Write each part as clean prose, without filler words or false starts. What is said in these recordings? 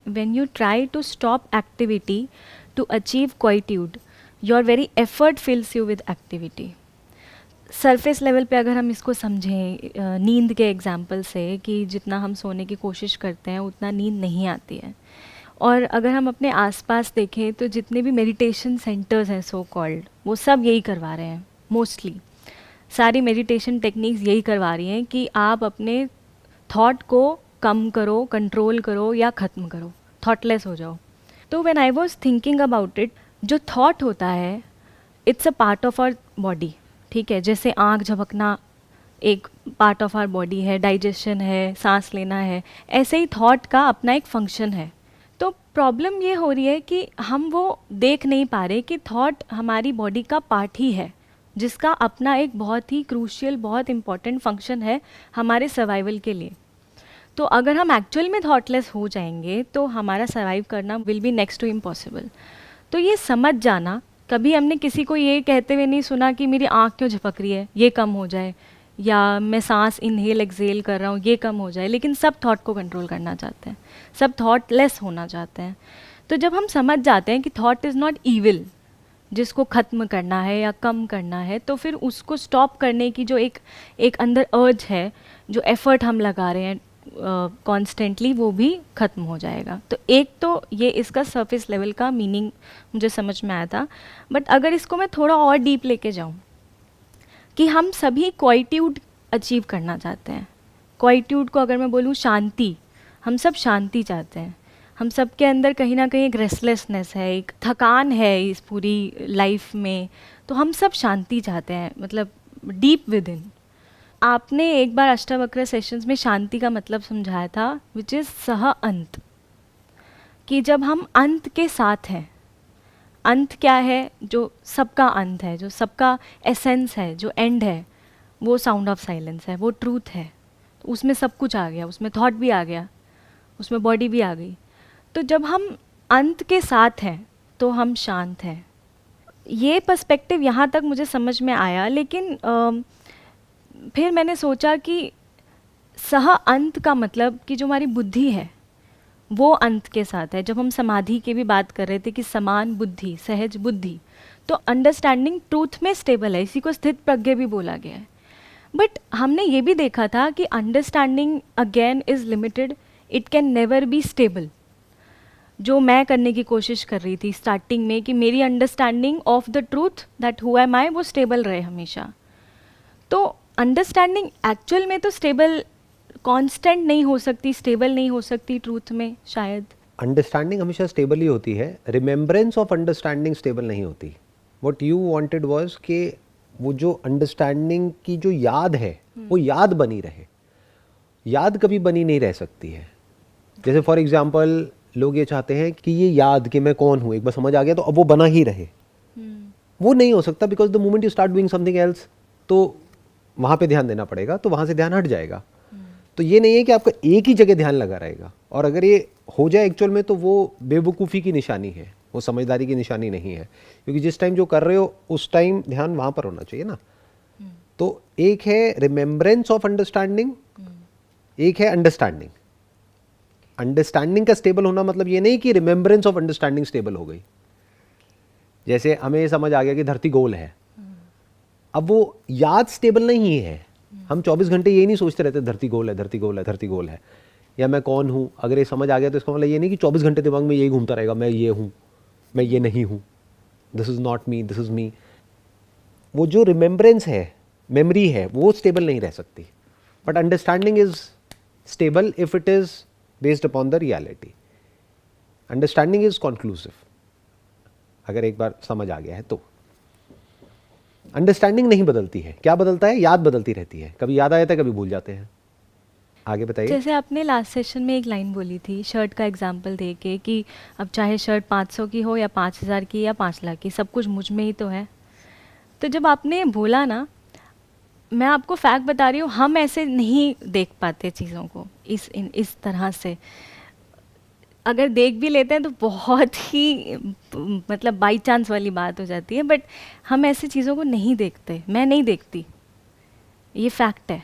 when you try to stop activity to achieve quietude, your very effort fills you with activity. Surface level पे अगर हम इसको समझें नींद के एग्जांपल से कि जितना हम सोने की कोशिश करते हैं उतना नींद नहीं आती है, और अगर हम अपने आसपास देखें तो जितने भी मेडिटेशन सेंटर्स हैं सो कॉल्ड, वो सब यही करवा रहे हैं। मोस्टली सारी मेडिटेशन टेक्निक्स यही करवा रही हैं कि आप अपने थॉट को कम करो, कंट्रोल करो या ख़त्म करो, थॉटलेस हो जाओ। तो when I was thinking about it, जो थॉट होता है it's a part of our body, ठीक है। जैसे आँख झपकना एक पार्ट ऑफ आवर बॉडी है, डाइजेशन है, सांस लेना है, ऐसे ही थॉट का अपना एक फंक्शन है। तो प्रॉब्लम ये हो रही है कि हम वो देख नहीं पा रहे कि थॉट हमारी बॉडी का पार्ट ही है, जिसका अपना एक बहुत ही क्रूशियल, बहुत इम्पॉर्टेंट फंक्शन है हमारे सर्वाइवल के लिए। तो अगर हम एक्चुअल में थॉटलेस हो जाएंगे तो हमारा सर्वाइव करना will be next to impossible. तो ये समझ जाना, कभी हमने किसी को ये कहते हुए नहीं सुना कि मेरी आँख क्यों झपक रही है, ये कम हो जाए, या मैं सांस इनहेल एक्सेल कर रहा हूँ, ये कम हो जाए। लेकिन सब थॉट को कंट्रोल करना चाहते हैं, सब थॉटलेस होना चाहते हैं। तो जब हम समझ जाते हैं कि थॉट इज़ नॉट ईविल, जिसको ख़त्म करना है या कम करना है, तो फिर उसको स्टॉप करने की जो एक अंदर अर्ज है, जो एफ़र्ट हम लगा रहे हैं कॉन्स्टेंटली, वो भी ख़त्म हो जाएगा। तो एक तो ये इसका सरफेस लेवल का मीनिंग मुझे समझ में आया था। बट अगर इसको मैं थोड़ा और डीप लेके जाऊँ कि हम सभी क्वाइट्यूड अचीव करना चाहते हैं। क्वाइट्यूड को अगर मैं बोलूँ शांति, हम सब शांति चाहते हैं। हम सब के अंदर कहीं ना कहीं एक रेस्टलेसनेस है, एक थकान है इस पूरी लाइफ में। तो हम सब शांति चाहते हैं, मतलब डीप विद इन। आपने एक बार अष्टावक्र सेशंस में शांति का मतलब समझाया था, विच इज़ सह अंत, कि जब हम अंत के साथ हैं। अंत क्या है? जो सबका अंत है, जो सबका एसेंस है, जो एंड है, वो साउंड ऑफ साइलेंस है, वो ट्रूथ है। तो उसमें सब कुछ आ गया, उसमें थॉट भी आ गया, उसमें बॉडी भी आ गई। तो जब हम अंत के साथ हैं तो हम शांत हैं। ये पर्सपेक्टिव यहाँ तक मुझे समझ में आया। लेकिन फिर मैंने सोचा कि सह अंत का मतलब कि जो हमारी बुद्धि है वो अंत के साथ है। जब हम समाधि की भी बात कर रहे थे कि समान बुद्धि, सहज बुद्धि, तो अंडरस्टैंडिंग ट्रूथ में स्टेबल है, इसी को स्थित प्रज्ञ भी बोला गया है। बट हमने ये भी देखा था कि understanding again is limited, it can never be stable. जो मैं करने की कोशिश कर रही थी स्टार्टिंग में कि मेरी understanding of the truth that who am I वो स्टेबल रहे हमेशा। तो अंडरस्टैंडिंग एक्चुअल में तो स्टेबल, कांस्टेंट नहीं हो सकती, स्टेबल नहीं हो सकती ट्रूथ में शायद। अंडरस्टैंडिंग हमेशा स्टेबल ही होती है, रिमेम्बरेंस ऑफ अंडरस्टैंडिंग स्टेबल नहीं होती। व्हाट यू वांटेड वाज कि वो जो अंडरस्टैंडिंग की जो याद है वो याद बनी रहे। याद कभी बनी नहीं रह सकती है। जैसे फॉर एग्जांपल लोग ये चाहते हैं कि ये याद कि मैं कौन हूँ एक बार समझ आ गया तो अब वो बना ही रहे। वो नहीं हो सकता, because the moment you start doing something else तो वहाँ पे ध्यान देना पड़ेगा, तो वहाँ से ध्यान हट जाएगा। तो ये नहीं है कि आपका एक ही जगह ध्यान लगा रहेगा, और अगर ये हो जाए एक्चुअल में तो वो बेवकूफ़ी की निशानी है, वो समझदारी की निशानी नहीं है। क्योंकि जिस टाइम जो कर रहे हो उस टाइम ध्यान वहाँ पर होना चाहिए ना। तो एक है रिमेम्बरेंस ऑफ अंडरस्टैंडिंग, एक है अंडरस्टैंडिंग। अंडरस्टैंडिंग का स्टेबल होना मतलब ये नहीं कि रिमेम्बरेंस ऑफ अंडरस्टैंडिंग स्टेबल हो गई। जैसे हमें ये समझ आ गया कि धरती गोल है, अब वो याद स्टेबल नहीं है। हम 24 घंटे ये नहीं सोचते रहते धरती गोल है, धरती गोल है, धरती गोल है, या मैं कौन हूँ। अगर ये समझ आ गया तो इसका मतलब ये नहीं कि 24 घंटे दिमाग में यही घूमता रहेगा, मैं ये हूँ, मैं ये नहीं हूँ, this is not me, this is me. वो जो रिमेम्बरेंस है, मेमोरी है, वो स्टेबल नहीं रह सकती। But understanding is stable if it is based upon the reality. Understanding is conclusive, अगर एक बार समझ आ गया है तो। अंडरस्टैंडिंग नहीं बदलती है। क्या बदलता है? याद बदलती रहती है। कभी याद आ जाता है, कभी भूल जाते हैं। आगे बताइए। जैसे आपने लास्ट सेशन में एक लाइन बोली थी शर्ट का एग्जाम्पल दे के कि अब चाहे शर्ट 500 की हो या 5000 की या 5 लाख की, सब कुछ मुझ में ही तो है। तो जब आपने बोला ना, मैं आपको फैक्ट बता रही हूँ, हम ऐसे नहीं देख पाते चीज़ों को इस तरह से। अगर देख भी लेते हैं तो बहुत ही मतलब बाई चांस वाली बात हो जाती है। बट हम ऐसी चीज़ों को नहीं देखते, मैं नहीं देखती, ये फैक्ट है।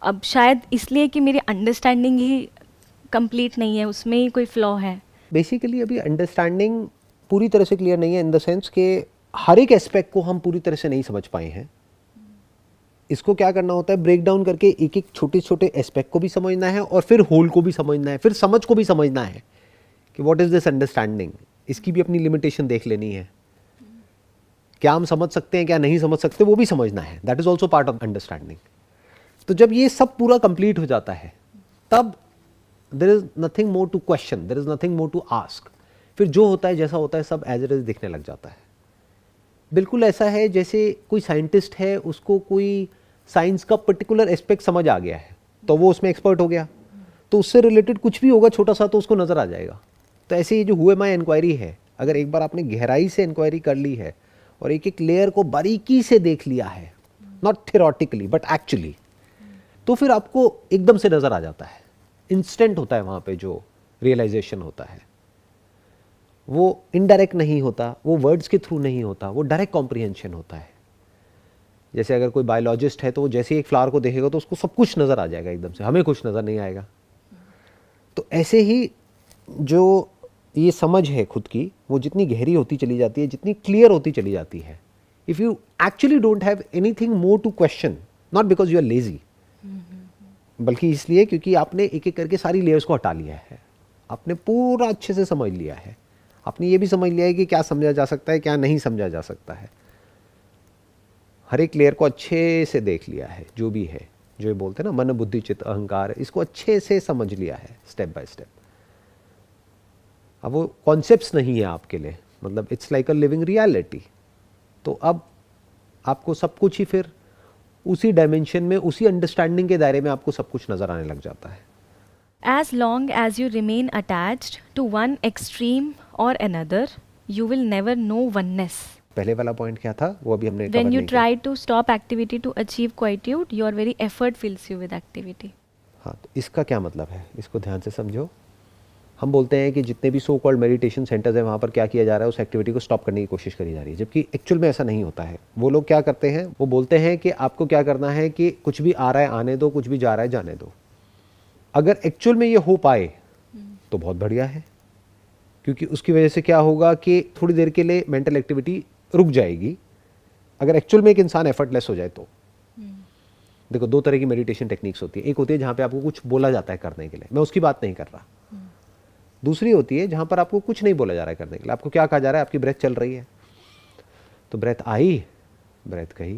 अब शायद इसलिए कि मेरी अंडरस्टैंडिंग ही कंप्लीट नहीं है, उसमें ही कोई फ्लॉ है? बेसिकली अभी अंडरस्टैंडिंग पूरी तरह से क्लियर नहीं है, इन द सेंस कि हर एक एस्पेक्ट को हम पूरी तरह से नहीं समझ पाए हैं। इसको क्या करना होता है, ब्रेक डाउन करके एक एक छोटे छोटे एस्पेक्ट को भी समझना है और फिर होल को भी समझना है, फिर समझ को भी समझना है कि व्हाट इज दिस अंडरस्टैंडिंग। इसकी भी अपनी लिमिटेशन देख लेनी है, क्या हम समझ सकते हैं क्या नहीं समझ सकते वो भी समझना है, that is also part of understanding. तो जब ये सब पूरा कंप्लीट हो जाता है तब there is nothing more to question, there is nothing more to ask. फिर जो होता है जैसा होता है सब एज इट इज दिखने लग जाता है। बिल्कुल ऐसा है जैसे कोई साइंटिस्ट है, उसको कोई साइंस का पर्टिकुलर एस्पेक्ट समझ आ गया है तो वो उसमें एक्सपर्ट हो गया, तो उससे रिलेटेड कुछ भी होगा छोटा सा तो उसको नजर आ जाएगा। तो ऐसे ये जो हुए माई इंक्वायरी है, अगर एक बार आपने गहराई से इंक्वायरी कर ली है और एक एक लेयर को बारीकी से देख लिया है, नॉट थियोरेटिकली बट एक्चुअली, तो फिर आपको एकदम से नजर आ जाता है, इंस्टेंट होता है वहां पे जो रियलाइजेशन होता है। वो इनडायरेक्ट नहीं होता, वो वर्ड्स के थ्रू नहीं होता, वो डायरेक्ट कॉम्प्रिहेंशन होता है। जैसे अगर कोई बायोलॉजिस्ट है तो वो जैसे ही एक फ्लावर को देखेगा तो उसको सब कुछ नजर आ जाएगा एकदम से, हमें कुछ नजर नहीं आएगा। तो ऐसे ही जो ये समझ है खुद की, वो जितनी गहरी होती चली जाती है, जितनी क्लियर होती चली जाती है, if you actually don't have anything more to question, not because you are lazy, बल्कि इसलिए क्योंकि आपने एक एक करके सारी लेयर्स को हटा लिया है, आपने पूरा अच्छे से समझ लिया है, आपने ये भी समझ लिया है कि क्या समझा जा सकता है क्या नहीं समझा जा सकता है, हर एक लेयर को अच्छे से देख लिया है, जो भी है, जो ये बोलते हैं ना मन बुद्धि चित्त अहंकार, इसको अच्छे से समझ लिया है स्टेप बाय स्टेप। अब वो कॉन्सेप्ट्स नहीं है आपके लिए, मतलब it's like a living reality. तो अब आपको सब कुछ ही फिर उसी डायमेंशन में, उसी अंडरस्टैंडिंग के दायरे में आपको सब कुछ नजर आने लग जाता है। As long as you remain attached to one extreme or another, you will never know oneness. पहले वाला पॉइंट क्या था वो अभी हमने When cover you नहीं किया। try to stop activity to achieve quietude, your very effort fills you with activity. हाँ, तो इसका क्या मतलब है, इसको ध्यान से समझो। हम बोलते हैं कि जितने भी सो कॉल्ड मेडिटेशन सेंटर्स हैं वहाँ पर क्या किया जा रहा है, उस एक्टिविटी को स्टॉप करने की कोशिश करी जा रही है, जबकि एक्चुअल में ऐसा नहीं होता है। वो लोग क्या करते हैं, वो बोलते हैं कि आपको क्या करना है कि कुछ भी आ रहा है आने दो, कुछ भी जा रहा है जाने दो। अगर एक्चुअल में ये हो पाए तो बहुत बढ़िया है, क्योंकि उसकी वजह से क्या होगा कि थोड़ी देर के लिए मेंटल एक्टिविटी रुक जाएगी। अगर एक्चुअल में एक इंसान एफर्टलेस हो जाए तो देखो, दो तरह की मेडिटेशन टेक्निक्स होती है। एक होती है जहाँ पे आपको कुछ बोला जाता है करने के लिए, मैं उसकी बात नहीं कर रहा। दूसरी होती है जहाँ पर आपको कुछ नहीं बोला जा रहा है करने के लिए, आपको क्या कहा जा रहा है, आपकी ब्रेथ चल रही है तो ब्रेथ आई ब्रेथ कही,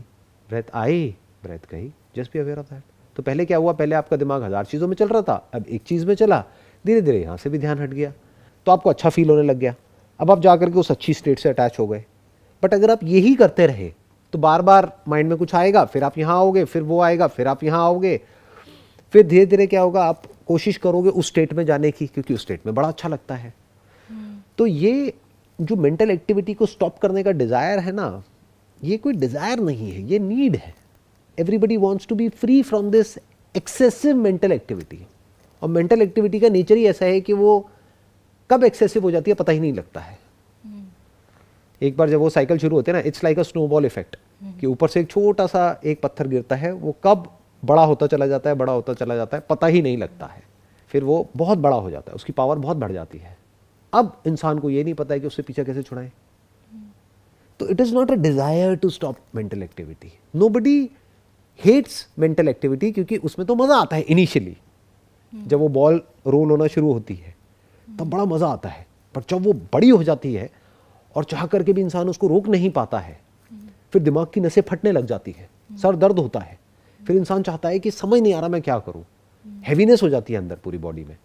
ब्रेथ आई ब्रेथ कही, just be aware of that. तो पहले क्या हुआ, पहले आपका दिमाग 1000 चीज़ों में चल रहा था, अब एक चीज़ में चला, धीरे धीरे यहाँ से भी ध्यान हट गया तो आपको अच्छा फील होने लग गया, अब आप जा करके उस अच्छी स्टेट से अटैच हो गए। बट अगर आप यही करते रहे तो बार बार माइंड में कुछ आएगा, फिर आप यहाँ आओगे, फिर वो आएगा, फिर आप यहाँ आओगे, फिर धीरे धीरे क्या होगा, आप कोशिश करोगे उस स्टेट में जाने की, क्योंकि उस स्टेट में बड़ा अच्छा लगता है। तो ये जो मेंटल एक्टिविटी को स्टॉप करने का डिजायर है ना, ये कोई डिजायर नहीं है, ये नीड है। Everybody wants to be free from this excessive mental activity. और मेंटल एक्टिविटी का नेचर ही ऐसा है कि वो कब एक्सेसिव हो जाती है पता ही नहीं लगता है। एक बार जब वो साइकिल शुरू होती है ना, it's like a snowball effect, कि ऊपर से एक छोटा सा एक पत्थर गिरता है, वो कब बड़ा होता चला जाता है, बड़ा होता चला जाता है, पता ही नहीं लगता है, फिर वो बहुत बड़ा हो जाता है, उसकी पावर बहुत बढ़ जाती है। अब इंसान को ये नहीं पता है कि उससे पीछे कैसे छुड़ाएं। तो it is not a desire to stop mental activity. Nobody hates mental activity, क्योंकि उसमें तो मजा आता है इनिशियली, जब वो बॉल रोल होना शुरू होती है तब बड़ा मजा आता है। पर जब वो बड़ी हो जाती है और चाह करके भी इंसान उसको रोक नहीं पाता है, फिर दिमाग की नसें फटने लग जाती है, सर दर्द होता है, फिर इंसान चाहता है कि समझ नहीं आ रहा मैं क्या करूं, हैवीनेस हो जाती है अंदर पूरी बॉडी में,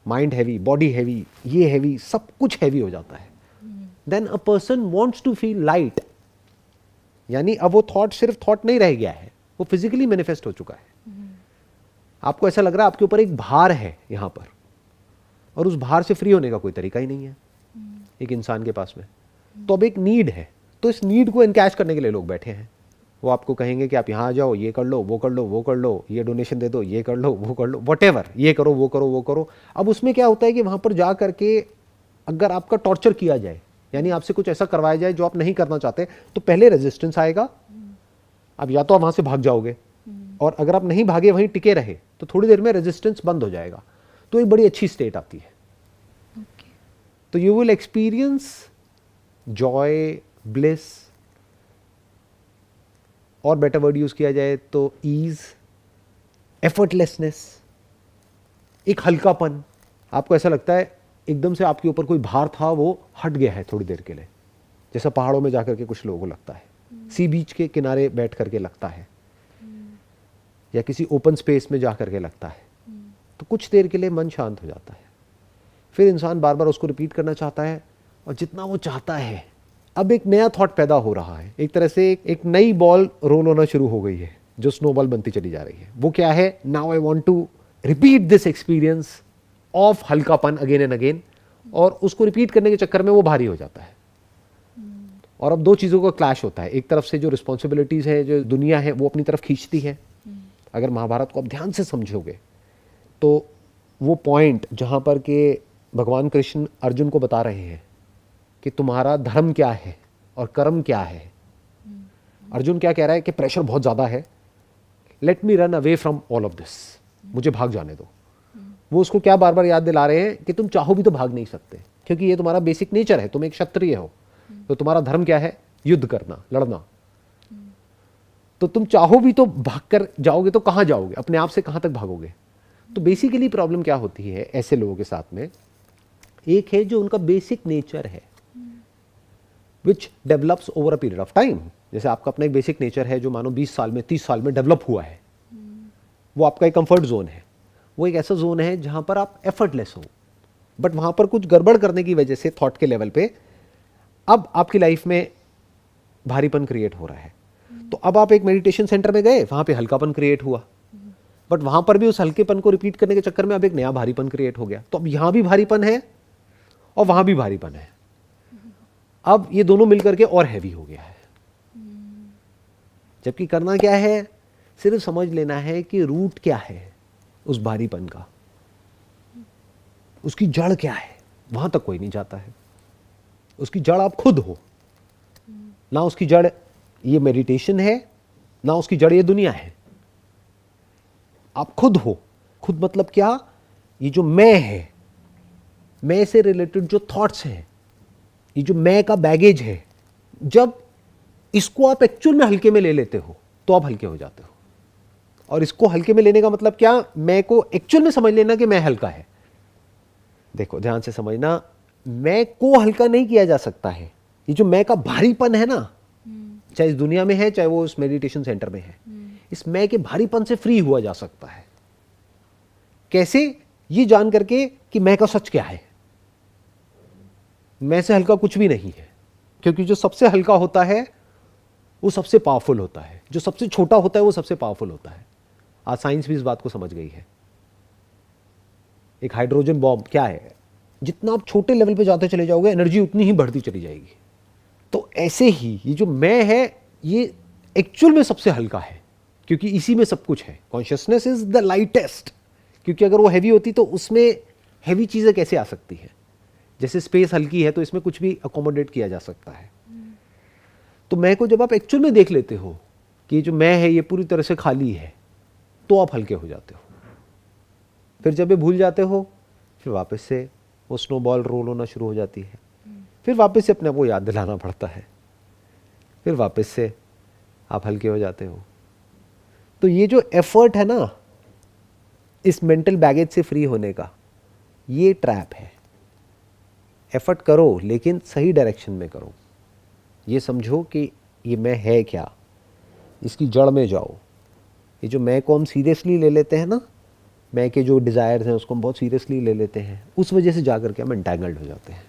माइंड हैवी, बॉडी हैवी, ये हैवी, सब कुछ हैवी हो जाता है। Then a person wants to feel light, यानी अब वो थॉट सिर्फ थॉट नहीं रह गया है, वो फिजिकली मैनिफेस्ट हो चुका है। आपको ऐसा लग रहा है आपके ऊपर एक भार है यहां पर, और उस भार से फ्री होने का कोई तरीका ही नहीं है एक इंसान के पास में। तो अब एक नीड है, तो इस नीड को एनकैश करने के लिए लोग बैठे हैं। वो आपको कहेंगे कि आप यहाँ आ जाओ, ये कर लो, वो कर लो, वो कर लो, ये डोनेशन दे दो, ये कर लो, वो कर लो, व्हाटएवर, ये करो, वो करो, वो करो। अब उसमें क्या होता है कि वहां पर जा करके अगर आपका टॉर्चर किया जाए, यानी आपसे कुछ ऐसा करवाया जाए जो आप नहीं करना चाहते, तो पहले रेजिस्टेंस आएगा। अब या तो आप वहां से भाग जाओगे, और अगर आप नहीं भागे वहीं टिके रहे तो थोड़ी देर में रेजिस्टेंस बंद हो जाएगा, तो एक बड़ी अच्छी स्टेट आती है। Okay. तो you will experience Joy, bliss, और बेटर वर्ड यूज किया जाए तो ईज, एफर्टलेसनेस, एक हल्कापन। आपको ऐसा लगता है एकदम से आपके ऊपर कोई भार था वो हट गया है थोड़ी देर के लिए, जैसा पहाड़ों में जाकर के कुछ लोगों को लगता है, सी बीच के किनारे बैठ करके लगता है, या किसी ओपन स्पेस में जाकर के लगता है। तो कुछ देर के लिए मन शांत हो जाता है, फिर इंसान बार बार उसको रिपीट करना चाहता है, और जितना वो चाहता है अब एक नया थॉट पैदा हो रहा है, एक तरह से एक नई बॉल रोल होना शुरू हो गई है जो स्नोबॉल बनती चली जा रही है। वो क्या है? Now I want to repeat this experience of हल्कापन अगेन एंड अगेन, और उसको रिपीट करने के चक्कर में वो भारी हो जाता है। और अब दो चीज़ों का क्लैश होता है, एक तरफ से जो रिस्पॉन्सिबिलिटीज़ है, जो दुनिया है, वो अपनी तरफ खींचती है। अगर महाभारत को आप ध्यान से समझोगे तो वो पॉइंट जहाँ पर के भगवान कृष्ण अर्जुन को बता रहे हैं कि तुम्हारा धर्म क्या है और कर्म क्या है। अर्जुन क्या कह रहा है कि प्रेशर बहुत ज़्यादा है, let me run away from all of this, मुझे भाग जाने दो। वो उसको क्या बार बार याद दिला रहे हैं कि तुम चाहो भी तो भाग नहीं सकते, क्योंकि ये तुम्हारा बेसिक नेचर है, तुम एक क्षत्रिय हो, तो तुम्हारा धर्म क्या है? युद्ध करना, लड़ना। तो तुम चाहो भी तो भाग कर जाओगे तो कहाँ जाओगे? अपने आप से कहाँ तक भागोगे? तो बेसिकली प्रॉब्लम क्या होती है ऐसे लोगों के साथ में? एक है जो उनका बेसिक नेचर है which develops over a period of time. जैसे आपका अपना एक बेसिक नेचर है जो मानो 20 साल में, 30 साल में डेवलप हुआ है, वो आपका एक कंफर्ट जोन है। वो एक ऐसा जोन है जहां पर आप एफर्टलेस हो, बट वहां पर कुछ गड़बड़ करने की वजह से थॉट के लेवल पे अब आपकी लाइफ में भारीपन क्रिएट हो रहा है। तो अब आप एक मेडिटेशन सेंटर में गए, वहां पे हल्कापन क्रिएट हुआ, बट वहां पर भी उस हल्केपन को रिपीट करने के चक्कर में अब एक नया भारीपन क्रिएट हो गया। तो अब यहां भी भारीपन है और वहां भी भारीपन है। अब ये दोनों मिलकर के और हैवी हो गया है। जबकि करना क्या है? सिर्फ समझ लेना है कि रूट क्या है उस भारीपन का, उसकी जड़ क्या है। वहां तक कोई नहीं जाता है, उसकी जड़ आप खुद हो। ना उसकी जड़ ये मेडिटेशन है, ना उसकी जड़ ये दुनिया है। आप खुद हो। खुद मतलब क्या? ये जो मैं है, मैं से रिलेटेड जो थॉट्स हैं, ये जो मैं का बैगेज है, जब इसको आप एक्चुअल में हल्के में ले लेते हो तो आप हल्के हो जाते हो। और इसको हल्के में लेने का मतलब क्या? मैं को एक्चुअल में समझ लेना कि मैं हल्का है। देखो ध्यान से समझना, मैं को हल्का नहीं किया जा सकता है। ये जो मैं का भारीपन है ना, चाहे इस दुनिया में है चाहे वो उस मेडिटेशन सेंटर में है, इस मैं के भारीपन से फ्री हुआ जा सकता है। कैसे? ये जान करके कि मैं का सच क्या है। मैं से हल्का कुछ भी नहीं है, क्योंकि जो सबसे हल्का होता है वो सबसे पावरफुल होता है, जो सबसे छोटा होता है वो सबसे पावरफुल होता है। आज साइंस भी इस बात को समझ गई है। एक हाइड्रोजन बॉम्ब क्या है? जितना आप छोटे लेवल पे जाते चले जाओगे, एनर्जी उतनी ही बढ़ती चली जाएगी। तो ऐसे ही ये जो मैं है, ये एक्चुअल में सबसे हल्का है, क्योंकि इसी में सब कुछ है। कॉन्शियसनेस इज द लाइटेस्ट, क्योंकि अगर वो हैवी होती तो उसमें हैवी चीजें कैसे आ सकती है? जैसे स्पेस हल्की है तो इसमें कुछ भी अकोमोडेट किया जा सकता है। तो मैं को जब आप एक्चुअल में देख लेते हो कि जो मैं है ये पूरी तरह से खाली है, तो आप हल्के हो जाते हो। फिर जब ये भूल जाते हो, फिर वापस से वो स्नोबॉल रोल होना शुरू हो जाती है। फिर वापस से अपने आप को याद दिलाना पड़ता है, फिर वापस से आप हल्के हो जाते हो। तो ये जो एफर्ट है ना इस मेंटल बैगेज से फ्री होने का, ये ट्रैप है। एफर्ट करो लेकिन सही डायरेक्शन में करो। ये समझो कि ये मैं है क्या, इसकी जड़ में जाओ। ये जो मैं को हम सीरियसली ले लेते हैं ना, मैं के जो डिज़ायर्स हैं उसको हम बहुत सीरियसली ले लेते हैं, उस वजह से जाकर के हम एंटैंगल्ड हो जाते हैं।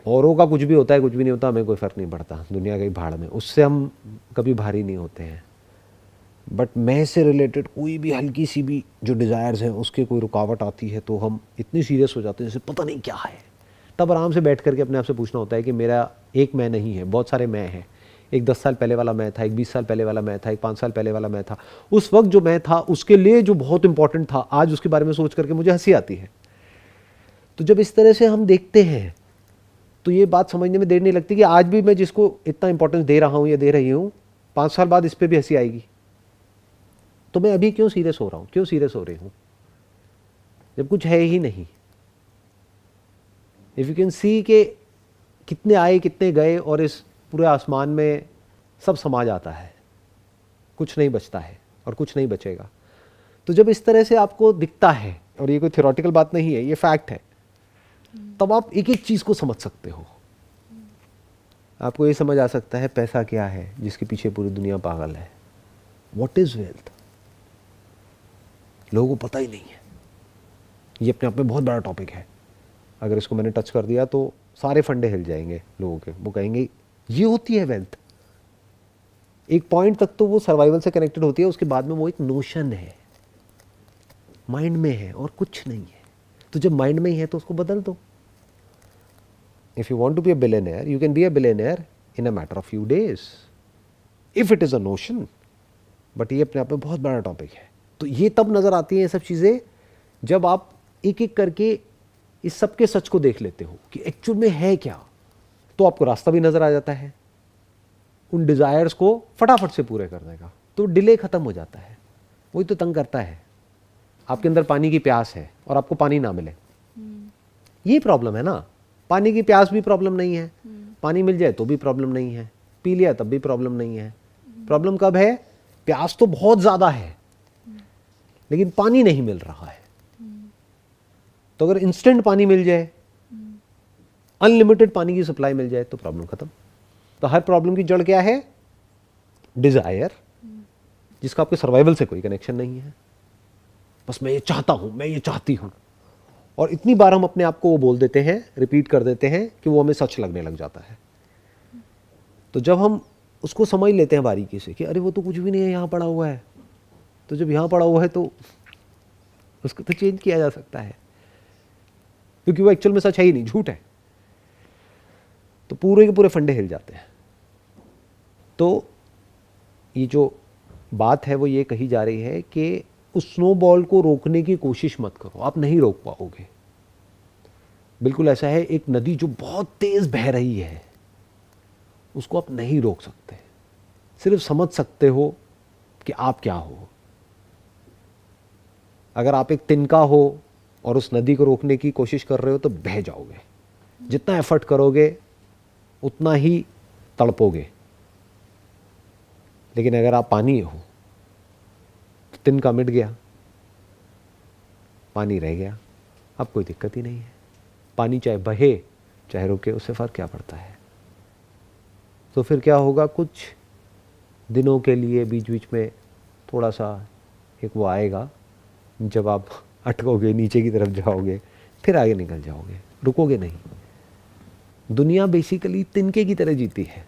औरों का कुछ भी होता है, कुछ भी नहीं होता, हमें कोई फ़र्क नहीं पड़ता, दुनिया के भाड़ में, उससे हम कभी भारी नहीं होते हैं। बट मैं से रिलेटेड कोई भी हल्की सी भी जो डिज़ायर्स हैं उसके कोई रुकावट आती है तो हम इतनी सीरियस हो जाते हैं जैसे पता नहीं क्या है। तब आराम से बैठ करके अपने आप से पूछना होता है कि मेरा एक मैं नहीं है, बहुत सारे मैं हैं। एक 10 साल पहले वाला मैं था, एक 20 साल पहले वाला मैं था, एक 5 साल पहले वाला मैं था। उस वक्त जो मैं था उसके लिए जो बहुत इंपॉर्टेंट था, आज उसके बारे में सोच करके मुझे हंसी आती है। तो जब इस तरह से हम देखते हैं तो ये बात समझने में देर नहीं लगती कि आज भी मैं जिसको इतना इंपॉर्टेंस दे रहा हूँ या दे रही हूँ, 5 साल बाद इस पर भी हंसी आएगी। तो मैं अभी क्यों सीरियस हो रहा हूँ, क्यों सीरियस हो रही हूँ, जब कुछ है ही नहीं। इफ यू कैन सी के कितने आए कितने गए और इस पूरे आसमान में सब समा जाता है, कुछ नहीं बचता है और कुछ नहीं बचेगा। तो जब इस तरह से आपको दिखता है, और ये कोई थ्योरेटिकल बात नहीं है, ये फैक्ट है, तब आप एक एक चीज को समझ सकते हो। आपको ये समझ आ सकता है पैसा क्या है जिसके पीछे पूरी दुनिया पागल है। व्हाट इज वेल्थ, लोगों को पता ही नहीं है। ये अपने आप में बहुत बड़ा टॉपिक है। अगर इसको मैंने टच कर दिया तो सारे फंडे हिल जाएंगे लोगों के। वो कहेंगे ये होती है वेल्थ। एक पॉइंट तक तो वो सर्वाइवल से कनेक्टेड होती है, उसके बाद में वो एक नोशन है, माइंड में है और कुछ नहीं है। तो जब माइंड में ही है तो उसको बदल दो। If you want to be a billionaire, you can be a billionaire in a matter of few days if it is a notion. But ये अपने आप में बहुत बड़ा टॉपिक है। तो ये तब नजर आती है ये सब चीजें जब आप एक एक करके इस सब के सच को देख लेते हो कि एक्चुअल में है क्या। तो आपको रास्ता भी नजर आ जाता है उन डिजायर्स को फटाफट से पूरे करने का। तो डिले खत्म हो जाता है। वही तो तंग करता है। आपके अंदर पानी की प्यास है और आपको पानी ना मिले, ये प्रॉब्लम है ना। पानी की प्यास भी प्रॉब्लम नहीं है, पानी मिल जाए तो भी प्रॉब्लम नहीं है, पी लिया तब भी प्रॉब्लम नहीं है। प्रॉब्लम कब है? प्यास तो बहुत ज्यादा है लेकिन पानी नहीं मिल रहा है। तो अगर इंस्टेंट पानी मिल जाए, अनलिमिटेड पानी की सप्लाई मिल जाए तो प्रॉब्लम खत्म। तो हर प्रॉब्लम की जड़ क्या है? डिजायर, जिसका आपके सर्वाइवल से कोई कनेक्शन नहीं है। बस मैं ये चाहता हूं, मैं ये चाहती हूं। और इतनी बार हम अपने आप को वो बोल देते हैं, रिपीट कर देते हैं कि वो हमें सच लगने लग जाता है। तो जब हम उसको समझ लेते हैं बारीकी से कि अरे वो तो कुछ भी नहीं है, यहां पड़ा हुआ है, तो जब यहां पड़ा हुआ है तो उसको तो चेंज किया जा सकता है, क्योंकि वो एक्चुअल में सच है ही नहीं, झूठ है। तो पूरे के पूरे फंडे हिल जाते हैं। तो ये जो बात है वो ये कही जा रही है कि उस स्नोबॉल को रोकने की कोशिश मत करो, आप नहीं रोक पाओगे। बिल्कुल ऐसा है, एक नदी जो बहुत तेज बह रही है उसको आप नहीं रोक सकते, सिर्फ समझ सकते हो कि आप क्या हो। अगर आप एक तिनका हो और उस नदी को रोकने की कोशिश कर रहे हो तो बह जाओगे। जितना एफर्ट करोगे उतना ही तड़पोगे। लेकिन अगर आप पानी हो तो तिनका मिट गया, पानी रह गया, अब कोई दिक्कत ही नहीं है। पानी चाहे बहे चाहे रुके, उससे फर्क क्या पड़ता है। तो फिर क्या होगा, कुछ दिनों के लिए बीच बीच में थोड़ा सा एक वो आएगा जब आप अटकोगे, नीचे की तरफ जाओगे, फिर आगे निकल जाओगे, रुकोगे नहीं। दुनिया बेसिकली तिनके की तरह जीती है।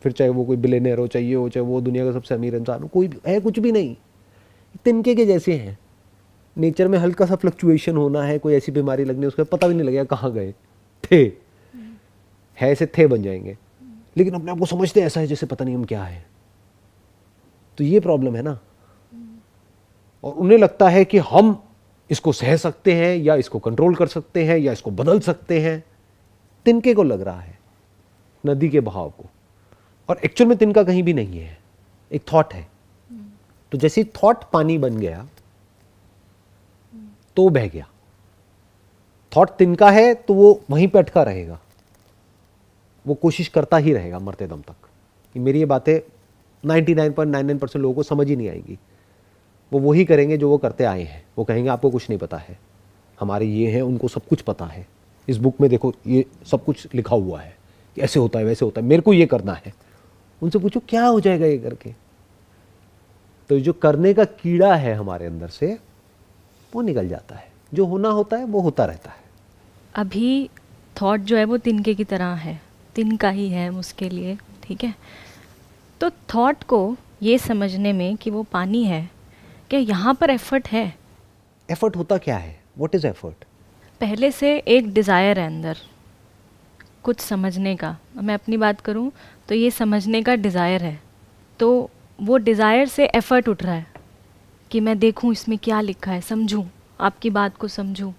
फिर चाहे वो कोई बिलियनर हो, चाहिए हो, चाहे वो दुनिया का सबसे अमीर इंसान हो, कोई है कुछ भी नहीं, तिनके के जैसे हैं। नेचर में हल्का सा फ्लक्चुएशन होना है, कोई ऐसी बीमारी लगनी, उसका पता भी नहीं लगेगा कहाँ गए थे, है ऐसे थे बन जाएंगे। लेकिन अपने आप को समझते ऐसा है जैसे पता नहीं हम क्या है। तो ये प्रॉब्लम है ना। और उन्हें लगता है कि हम इसको सह सकते हैं या इसको कंट्रोल कर सकते हैं या इसको बदल सकते हैं। तिनके को लग रहा है नदी के बहाव को, और एक्चुअल में तिनका कहीं भी नहीं है, एक थॉट है। तो जैसे थॉट पानी बन गया तो बह गया। थॉट तिनका है तो वो वहीं पे अटका रहेगा, वो कोशिश करता ही रहेगा मरते दम तक। मेरी ये बातें 99.99% लोगों को समझ ही नहीं आएगी। वो वही करेंगे जो वो करते आए हैं। वो कहेंगे आपको कुछ नहीं पता है, हमारे ये हैं, उनको सब कुछ पता है। इस बुक में देखो ये सब कुछ लिखा हुआ है कि ऐसे होता है वैसे होता है, मेरे को ये करना है। उनसे पूछो क्या हो जाएगा ये करके। तो जो करने का कीड़ा है हमारे अंदर से वो निकल जाता है, जो होना होता है वो होता रहता है। अभी थॉट जो है वो तिनके की तरह है, तिनका ही है उसके लिए, ठीक है। तो थॉट को ये समझने में कि वो पानी है, क्या यहाँ पर एफर्ट है? एफर्ट होता क्या है? What is effort? पहले से एक डिज़ायर है अंदर कुछ समझने का। मैं अपनी बात करूँ तो ये समझने का डिज़ायर है। तो वो डिज़ायर से एफर्ट उठ रहा है कि मैं देखूँ इसमें क्या लिखा है, समझूँ, आपकी बात को समझूँ।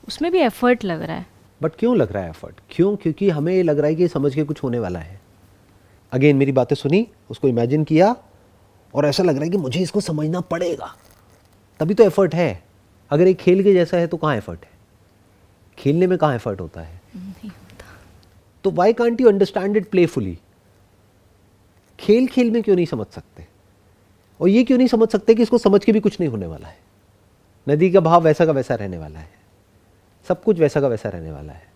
उसमें भी एफर्ट लग रहा है। बट क्यों लग रहा है एफर्ट? क्यों? क्योंकि हमें ये लग रहा है कि समझ के कुछ होने वाला है। अगेन मेरी बातें सुनी, उसको इमेजिन किया और ऐसा लग रहा है कि मुझे इसको समझना पड़ेगा, तभी तो एफर्ट है। अगर एक खेल के जैसा है तो कहाँ एफर्ट है? खेलने में कहाँ एफर्ट होता है? नहीं होता। तो why can't you understand it playfully? खेल खेल में क्यों नहीं समझ सकते? और ये क्यों नहीं समझ सकते कि इसको समझ के भी कुछ नहीं होने वाला है? नदी का भाव वैसा का वैसा रहने वाला है, सब कुछ वैसा का वैसा रहने वाला है।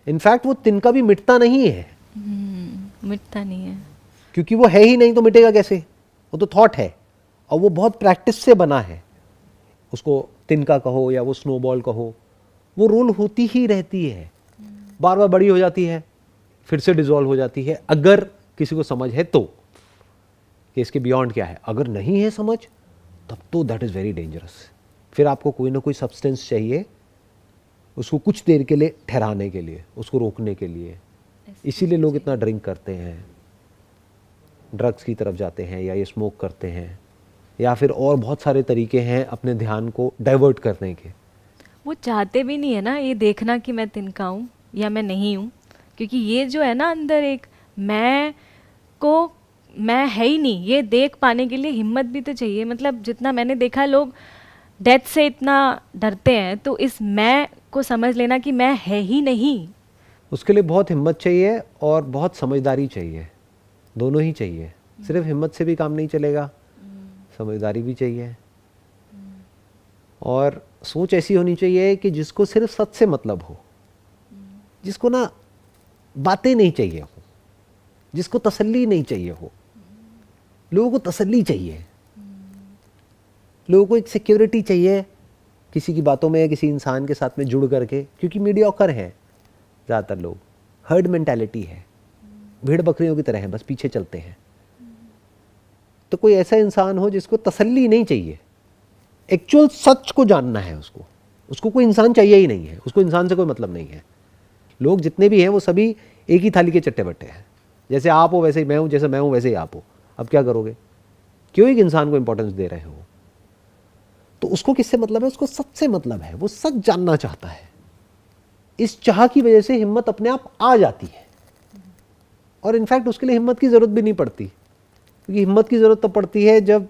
इनफैक्ट वो तिनका भी मिटता नहीं है, मिटता नहीं है। क्योंकि वो है ही नहीं तो मिटेगा कैसे? वो तो थॉट है और वो बहुत प्रैक्टिस से बना है। उसको तिनका कहो या वो स्नोबॉल कहो, वो रोल होती ही रहती है, बार बार बड़ी हो जाती है, फिर से डिसॉल्व हो जाती है, अगर किसी को समझ है तो, कि इसके बियॉन्ड क्या है। अगर नहीं है समझ, तब तो दैट इज़ वेरी डेंजरस। फिर आपको कोई ना कोई सब्सटेंस चाहिए उसको कुछ देर के लिए ठहराने के लिए, उसको रोकने के लिए। इसीलिए लोग इतना ड्रिंक करते हैं, ड्रग्स की तरफ जाते हैं, या ये स्मोक करते हैं, या फिर और बहुत सारे तरीके हैं अपने ध्यान को डाइवर्ट करने के। वो चाहते भी नहीं है ना ये देखना कि मैं तिनका हूँ या मैं नहीं हूँ, क्योंकि ये जो है ना अंदर एक मैं है ही नहीं, ये देख पाने के लिए हिम्मत भी तो चाहिए। मतलब जितना मैंने देखा लोग डेथ से इतना डरते हैं, तो इस मैं को समझ लेना कि मैं है ही नहीं। उसके लिए बहुत हिम्मत चाहिए और बहुत समझदारी चाहिए, दोनों ही चाहिए। सिर्फ हिम्मत से भी काम नहीं चलेगा, समझदारी भी चाहिए। और सोच ऐसी होनी चाहिए कि जिसको सिर्फ सच से मतलब हो, जिसको ना बातें नहीं चाहिए हो, जिसको तसल्ली नहीं चाहिए हो। लोगों को तसल्ली चाहिए, लोगों को एक सिक्योरिटी चाहिए किसी की बातों में, किसी इंसान के साथ में जुड़ करके, क्योंकि मीडियोकर हैं ज़्यादातर लोग, हर्ड मेंटालिटी है, भेड़ बकरियों की तरह है, बस पीछे चलते हैं। तो कोई ऐसा इंसान हो जिसको तसल्ली नहीं चाहिए, एक्चुअल सच को जानना है उसको, उसको कोई इंसान चाहिए ही नहीं है, उसको इंसान से कोई मतलब नहीं है। लोग जितने भी हैं वो सभी एक ही थाली के चट्टे बट्टे हैं। जैसे आप हो वैसे ही मैं हूँ, जैसे मैं हूँ वैसे ही आप हो। अब क्या करोगे? क्यों एक इंसान को इंपॉर्टेंस दे रहे हो? तो उसको किससे मतलब है? उसको सच से मतलब है, वो सच जानना चाहता है। इस चाह की वजह से हिम्मत अपने आप आ जाती है, और इनफैक्ट उसके लिए हिम्मत की जरूरत भी नहीं पड़ती, क्योंकि हिम्मत की जरूरत तब पड़ती है जब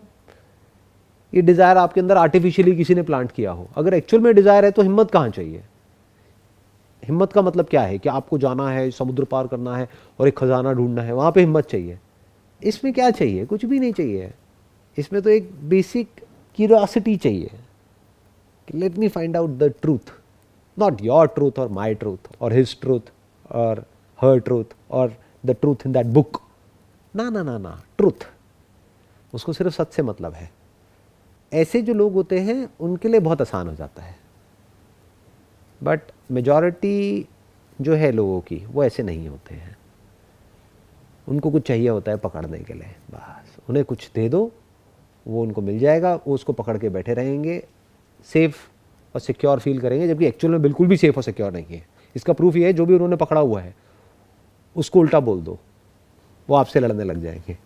ये डिजायर आपके अंदर आर्टिफिशियली किसी ने प्लांट किया हो। अगर एक्चुअल में डिजायर है तो हिम्मत कहाँ चाहिए? हिम्मत का मतलब क्या है कि आपको जाना है, समुद्र पार करना है और एक खजाना ढूंढना है, वहां पे हिम्मत चाहिए। इसमें क्या चाहिए? कुछ भी नहीं चाहिए। इसमें तो एक बेसिक क्यूरियोसिटी चाहिए, let me find out the truth, not your truth और माई ट्रूथ और हिज ट्रूथ और हर ट्रूथ और the truth in that book. ना ना ना ना, ट्रूथ। उसको सिर्फ सच से मतलब है। ऐसे जो लोग होते हैं उनके लिए बहुत आसान हो जाता है, बट मेजॉरिटी जो है लोगों की वो ऐसे नहीं होते हैं। उनको कुछ चाहिए होता है पकड़ने के लिए, बस उन्हें कुछ दे दो, वो उनको मिल जाएगा, वो उसको पकड़ के बैठे रहेंगे, सेफ और सिक्योर फील करेंगे, जबकि एक्चुअल में बिल्कुल भी सेफ और सिक्योर नहीं है। इसका प्रूफ ये है, जो भी उन्होंने पकड़ा हुआ है उसको उल्टा बोल दो, वो आपसे लड़ने लग जाएंगे।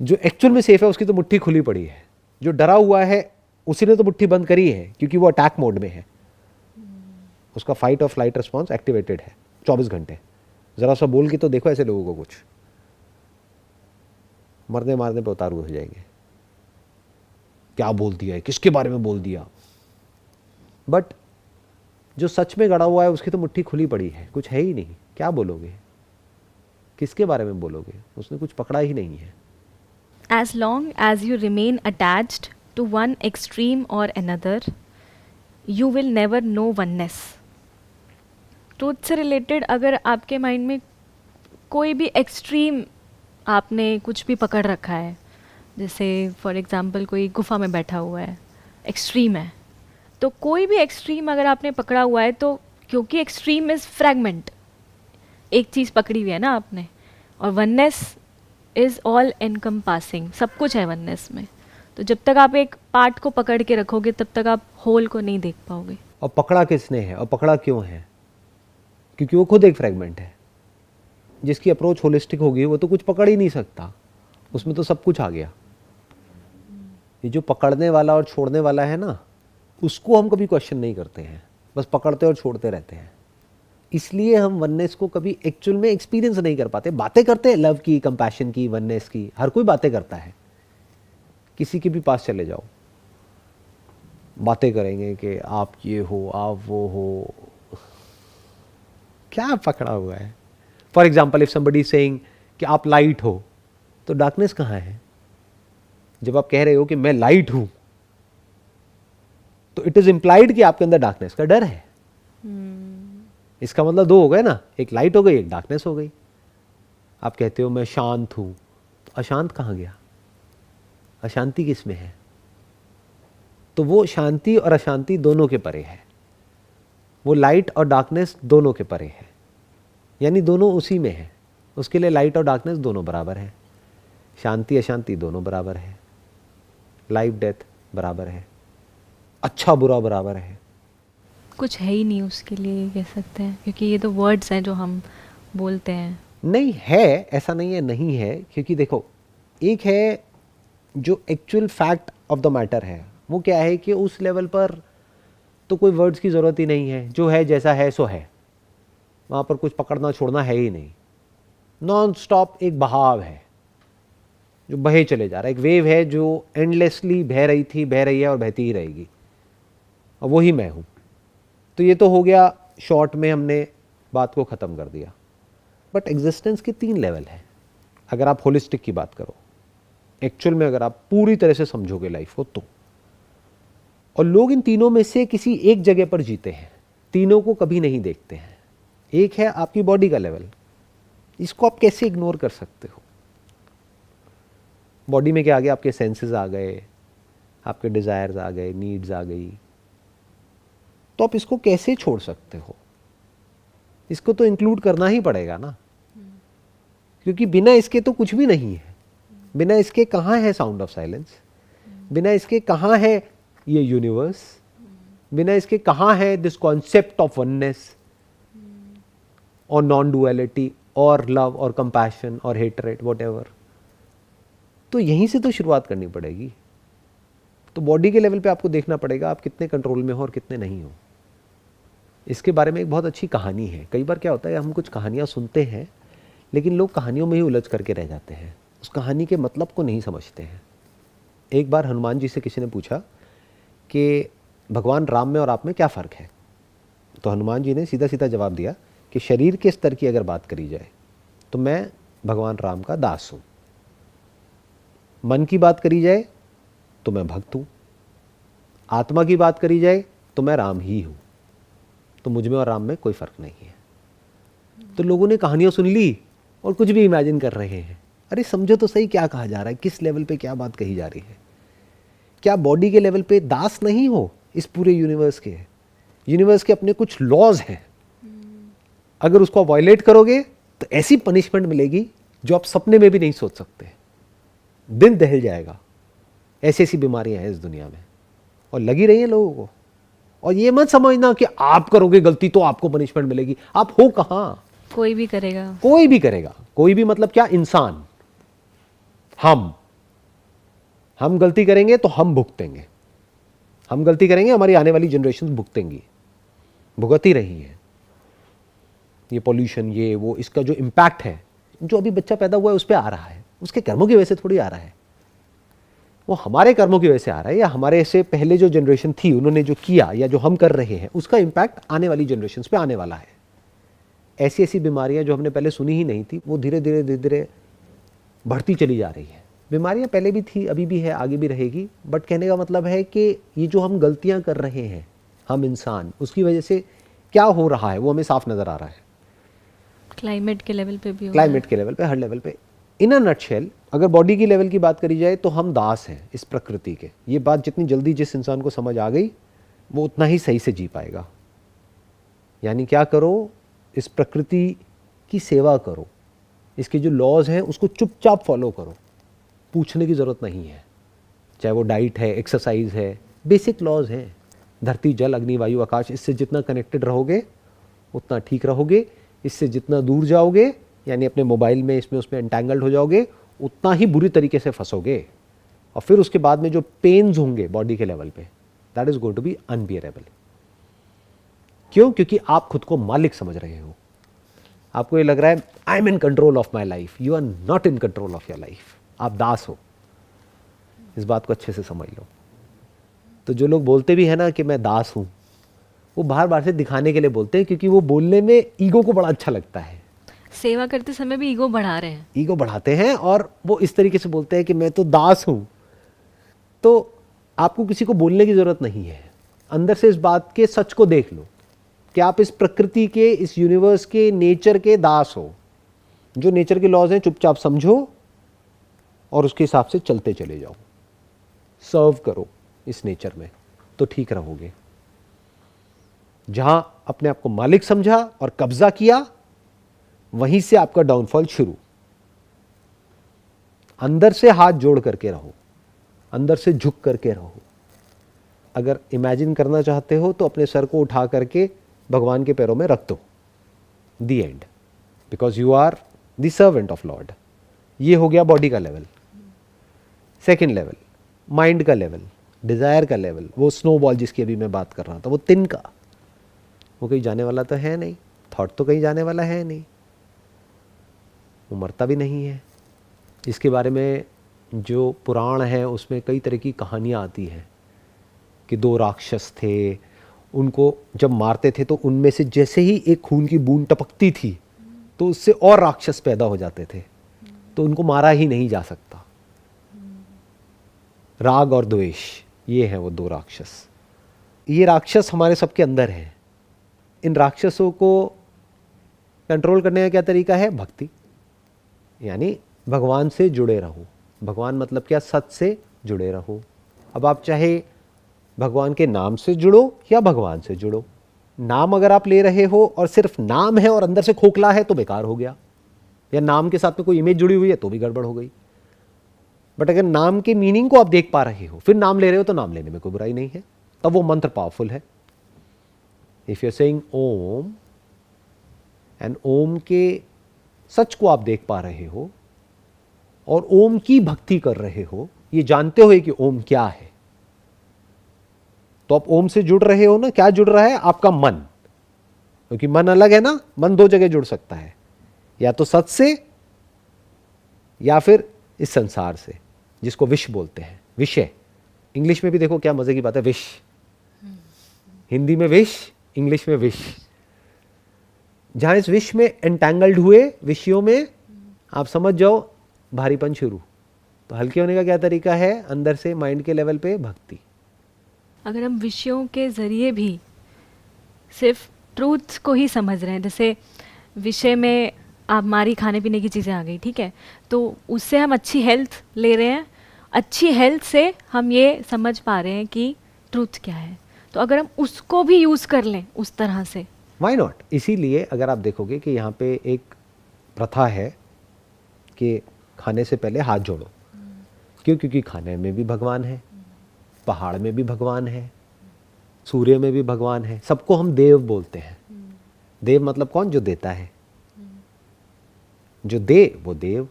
जो एक्चुअल में सेफ है उसकी तो मुट्ठी खुली पड़ी है, जो डरा हुआ है उसी ने तो मुट्ठी बंद करी है, क्योंकि वो अटैक मोड में है। उसका फाइट और फ्लाइट रिस्पॉन्स एक्टिवेटेड है 24 घंटे। जरा सा बोल के तो देखो ऐसे लोगों को, कुछ मरने मारने पे उतारू हो जाएंगे, क्या बोल दिया है, किसके बारे में बोल दिया। बट जो सच में गड़ा हुआ है उसकी तो मुट्ठी खुली पड़ी है, कुछ है ही नहीं, क्या बोलोगे, किसके बारे में बोलोगे? उसने कुछ पकड़ा ही नहीं है। As long as you remain attached to one extreme or another, you will never know oneness. Truth से रिलेटेड अगर आपके माइंड में कोई भी एक्सट्रीम आपने कुछ भी पकड़ रखा है, जैसे फॉर एग्जांपल कोई गुफा में बैठा हुआ है, एक्सट्रीम है, तो कोई भी एक्सट्रीम अगर आपने पकड़ा हुआ है, तो क्योंकि एक्सट्रीम इज़ फ्रैगमेंट, एक चीज़ पकड़ी हुई है ना आपने, और वननेस इज़ ऑल एनकम्पासिंग, सब कुछ है वननेस में। तो जब तक आप एक पार्ट को पकड़ के रखोगे तब तक आप होल को नहीं देख पाओगे। और पकड़ा किसने है और पकड़ा क्यों है? क्योंकि वो खुद एक फ्रेगमेंट है। जिसकी अप्रोच होलिस्टिक होगी वो तो कुछ पकड़ ही नहीं सकता, उसमें तो सब कुछ आ गया। ये जो पकड़ने वाला और छोड़ने वाला है ना, उसको हम कभी क्वेश्चन नहीं करते हैं, बस पकड़ते और छोड़ते रहते हैं। इसलिए हम वननेस को कभी एक्चुअल में एक्सपीरियंस नहीं कर पाते। बातें करते हैं लव की, कंपैशन की, वननेस की, हर कोई बातें करता है। किसी के भी पास चले जाओ, बातें करेंगे कि आप ये हो, आप वो हो, क्या पकड़ा हुआ है। For example, if somebody saying कि आप लाइट हो, तो डार्कनेस कहाँ है? जब आप कह रहे हो कि मैं लाइट हूं, तो इट इज इंप्लाइड कि आपके अंदर डार्कनेस का डर है। इसका मतलब दो हो गए ना, एक लाइट हो गई, एक डार्कनेस हो गई। आप कहते हो मैं शांत हूं, तो अशांत कहाँ गया? अशांति किस में है? तो वो शांति और अशांति दोनों के परे है, वो लाइट और डार्कनेस दोनों के परे है, यानी दोनों उसी में है। उसके लिए लाइट और डार्कनेस दोनों बराबर है, शांति अशांति दोनों बराबर है, लाइफ डेथ बराबर है, अच्छा बुरा बराबर है। कुछ है ही नहीं उसके लिए, कह सकते हैं, क्योंकि ये तो वर्ड्स हैं जो हम बोलते हैं। नहीं है, ऐसा नहीं है नहीं है, क्योंकि देखो, एक है जो actual fact of the matter है, वो क्या है कि उस लेवल पर तो कोई वर्ड्स की ज़रूरत ही नहीं है। जो है जैसा है सो है, वहाँ पर कुछ पकड़ना छोड़ना है ही नहीं। नॉन स्टॉप एक बहाव है जो बहे चले जा रहा है, एक वेव है जो एंडलेसली बह रही थी, बह रही है और बहती ही रहेगी, और वही मैं हूँ। तो ये तो हो गया, शॉर्ट में हमने बात को ख़त्म कर दिया। बट एग्जिस्टेंस के 3 लेवल हैं। अगर आप होलिस्टिक की बात करो, एक्चुअल में अगर आप पूरी तरह से समझोगे लाइफ को, तो और लोग इन तीनों में से किसी एक जगह पर जीते हैं, तीनों को कभी नहीं देखते हैं। एक है आपकी बॉडी का लेवल, इसको आप कैसे इग्नोर कर सकते हो? बॉडी में क्या आ गया? आपके सेंसेस आ गए, आपके डिजायर्स आ गए, नीड्स आ गई, तो आप इसको कैसे छोड़ सकते हो? इसको तो इंक्लूड करना ही पड़ेगा ना, क्योंकि बिना इसके तो कुछ भी नहीं है। बिना इसके कहाँ है साउंड ऑफ साइलेंस? बिना इसके कहाँ है ये यूनिवर्स? बिना इसके कहाँ है दिस कॉन्सेप्ट ऑफ वननेस और नॉन डुअलिटी और लव और कंपैशन और हेटरेट, व्हाटएवर? तो यहीं से तो शुरुआत करनी पड़ेगी। तो बॉडी के लेवल पे आपको देखना पड़ेगा आप कितने कंट्रोल में हो और कितने नहीं हो। इसके बारे में एक बहुत अच्छी कहानी है। कई बार क्या होता है, हम कुछ कहानियाँ सुनते हैं, लेकिन लोग कहानियों में ही उलझ करके रह जाते हैं, उस कहानी के मतलब को नहीं समझते हैं। एक बार हनुमान जी से किसी ने पूछा कि भगवान राम में और आप में क्या फ़र्क है? तो हनुमान जी ने सीधा सीधा जवाब दिया कि शरीर के स्तर की अगर बात करी जाए तो मैं भगवान राम का दास हूँ, मन की बात करी जाए तो मैं भक्त हूँ, आत्मा की बात करी जाए तो मैं राम ही हूँ। तो मुझ में और राम में कोई फ़र्क नहीं है। तो लोगों ने कहानियाँ सुन ली और कुछ भी इमेजिन कर रहे हैं। अरे समझो तो सही क्या कहा जा रहा है, किस लेवल पे क्या बात कही जा रही है। क्या बॉडी के लेवल पे दास नहीं हो इस पूरे यूनिवर्स के? यूनिवर्स के अपने कुछ लॉज हैं, अगर उसको वायलेट करोगे तो ऐसी पनिशमेंट मिलेगी जो आप सपने में भी नहीं सोच सकते। दिन दहल जाएगा। ऐसी ऐसी बीमारियां हैं इस दुनिया में और लगी रही हैं लोगों को। और ये मत समझना कि आप करोगे गलती तो आपको पनिशमेंट मिलेगी। आप हो कहां? कोई भी करेगा, कोई भी करेगा। कोई भी मतलब क्या? इंसान। हम गलती करेंगे तो हम भुगतेंगे। हम गलती करेंगे, हमारी आने वाली जनरेशन भुगतेंगी, भुगत ही रही है। ये पॉल्यूशन, ये वो, इसका जो इम्पैक्ट है, जो अभी बच्चा पैदा हुआ है उस पर आ रहा है, उसके कर्मों की वजह से थोड़ी आ रहा है, वो हमारे कर्मों की वजह से आ रहा है, या हमारे से पहले जो जनरेशन थी उन्होंने जो किया या जो हम कर रहे हैं उसका इम्पैक्ट आने वाली जनरेशन पे आने वाला है। ऐसी ऐसी बीमारियां जो हमने पहले सुनी ही नहीं थी, वो धीरे धीरे धीरे धीरे बढ़ती चली जा रही है। बीमारियां पहले भी थी, अभी भी है, आगे भी रहेगी। बट कहने का मतलब है कि ये जो हम गलतियां कर रहे हैं, हम इंसान, उसकी वजह से क्या हो रहा है वो हमें साफ नजर आ रहा है। क्लाइमेट के लेवल पे भी हो क्लाइमेट के लेवल पे, हर लेवल पे। इन अ नटशेल, अगर बॉडी की लेवल की बात करी जाए तो हम दास हैं इस प्रकृति के। ये बात जितनी जल्दी जिस इंसान को समझ आ गई वो उतना ही सही से जी पाएगा। यानी क्या करो? इस प्रकृति की सेवा करो, इसके जो लॉज हैं उसको चुपचाप फॉलो करो, पूछने की ज़रूरत नहीं है। चाहे वो डाइट है, एक्सरसाइज है, बेसिक लॉज हैं। धरती, जल, अग्नि, वायु, आकाश, इससे जितना कनेक्टेड रहोगे उतना ठीक रहोगे। इससे जितना दूर जाओगे, यानी अपने मोबाइल में इसमें उसमें एंटैंगल्ड हो जाओगे, उतना ही बुरी तरीके से फंसोगे। और फिर उसके बाद में जो पेन्स होंगे बॉडी के लेवल पे, that is going to be unbearable. क्यों? क्योंकि आप खुद को मालिक समझ रहे हो। आपको ये लग रहा है I am in control of my life. You are not in control of your life. आप दास हो। इस बात को अच्छे से समझ लो। तो जो लोग बोलते भी है ना कि मैं दास हूं, वो बाहर बाहर से दिखाने के लिए बोलते हैं, क्योंकि वो बोलने में ईगो को बड़ा अच्छा लगता है। सेवा करते समय भी ईगो बढ़ा रहे हैं। ईगो बढ़ाते हैं और वो इस तरीके से बोलते हैं कि मैं तो दास हूं। तो आपको किसी को बोलने की जरूरत नहीं है। अंदर से इस बात के सच को देख लो कि आप इस प्रकृति के, इस यूनिवर्स के, नेचर के दास हो। जो नेचर के लॉज हैं चुपचाप समझो और उसके हिसाब से चलते चले जाओ। सर्व करो इस नेचर में, तो ठीक रहोगे। जहां अपने आप को मालिक समझा और कब्जा किया, वहीं से आपका डाउनफॉल शुरू। अंदर से हाथ जोड़ करके रहो, अंदर से झुक करके रहो। अगर इमेजिन करना चाहते हो तो अपने सर को उठा करके भगवान के पैरों में रख दो। The end, because you are the servant of lord. ये हो गया बॉडी का लेवल। सेकेंड लेवल, माइंड का लेवल, डिजायर का लेवल। वो स्नोबॉल जिसकी अभी मैं बात कर रहा था, वो तिनका, वो कहीं जाने वाला तो है नहीं। थॉट तो कहीं जाने वाला है नहीं, वो मरता भी नहीं है। इसके बारे में जो पुराण है उसमें कई तरह की कहानियाँ आती हैं कि दो राक्षस थे, उनको जब मारते थे तो उनमें से जैसे ही एक खून की बूंद टपकती थी तो उससे और राक्षस पैदा हो जाते थे, तो उनको मारा ही नहीं जा सकता। राग और द्वेष, ये हैं वो दो राक्षस। ये राक्षस हमारे सबके अंदर हैं। इन राक्षसों को कंट्रोल करने का क्या तरीका है? भक्ति, यानी भगवान से जुड़े रहो। भगवान मतलब क्या? सत से जुड़े रहो। अब आप चाहे भगवान के नाम से जुड़ो या भगवान से जुड़ो। नाम अगर आप ले रहे हो और सिर्फ नाम है और अंदर से खोखला है तो बेकार हो गया, या नाम के साथ में कोई इमेज जुड़ी हुई है तो भी गड़बड़ हो गई। बट अगर नाम के मीनिंग को आप देख पा रहे हो, फिर नाम ले रहे हो, तो नाम लेने में कोई बुराई नहीं है, तब वो मंत्र पावरफुल है। If you are saying Om and Om के सच को आप देख पा रहे हो और ओम की भक्ति कर रहे हो, ये जानते हुए कि ओम क्या है, तो आप ओम से जुड़ रहे हो ना। क्या जुड़ रहा है? आपका मन, क्योंकि मन अलग है ना। मन दो जगह जुड़ सकता है, या तो सत से या फिर इस संसार से, जिसको विश बोलते हैं। विषय, इंग्लिश में भी देखो क्या मजे की बात है, विश। हिंदी में विश, इंग्लिश में विश। जहां इस विश में एंटैंगल्ड हुए, विषयों में, आप समझ जाओ भारीपन शुरू। तो हल्के होने का क्या तरीका है? अंदर से माइंड के लेवल पे भक्ति। अगर हम विषयों के ज़रिए भी सिर्फ ट्रूथ को ही समझ रहे हैं, जैसे विषय में आप हमारी खाने पीने की चीज़ें आ गई, ठीक है, तो उससे हम अच्छी हेल्थ ले रहे हैं। अच्छी हेल्थ से हम ये समझ पा रहे हैं कि ट्रूथ क्या है। तो अगर हम उसको भी यूज़ कर लें उस तरह से, व्हाई नॉट। इसीलिए अगर आप देखोगे कि यहाँ पे एक प्रथा है कि खाने से पहले हाथ जोड़ो। क्यों? क्योंकि खाने में भी भगवान है, पहाड़ में भी भगवान है, सूर्य में भी भगवान है। सबको हम देव बोलते हैं। देव मतलब कौन? जो देता है। जो दे वो देव।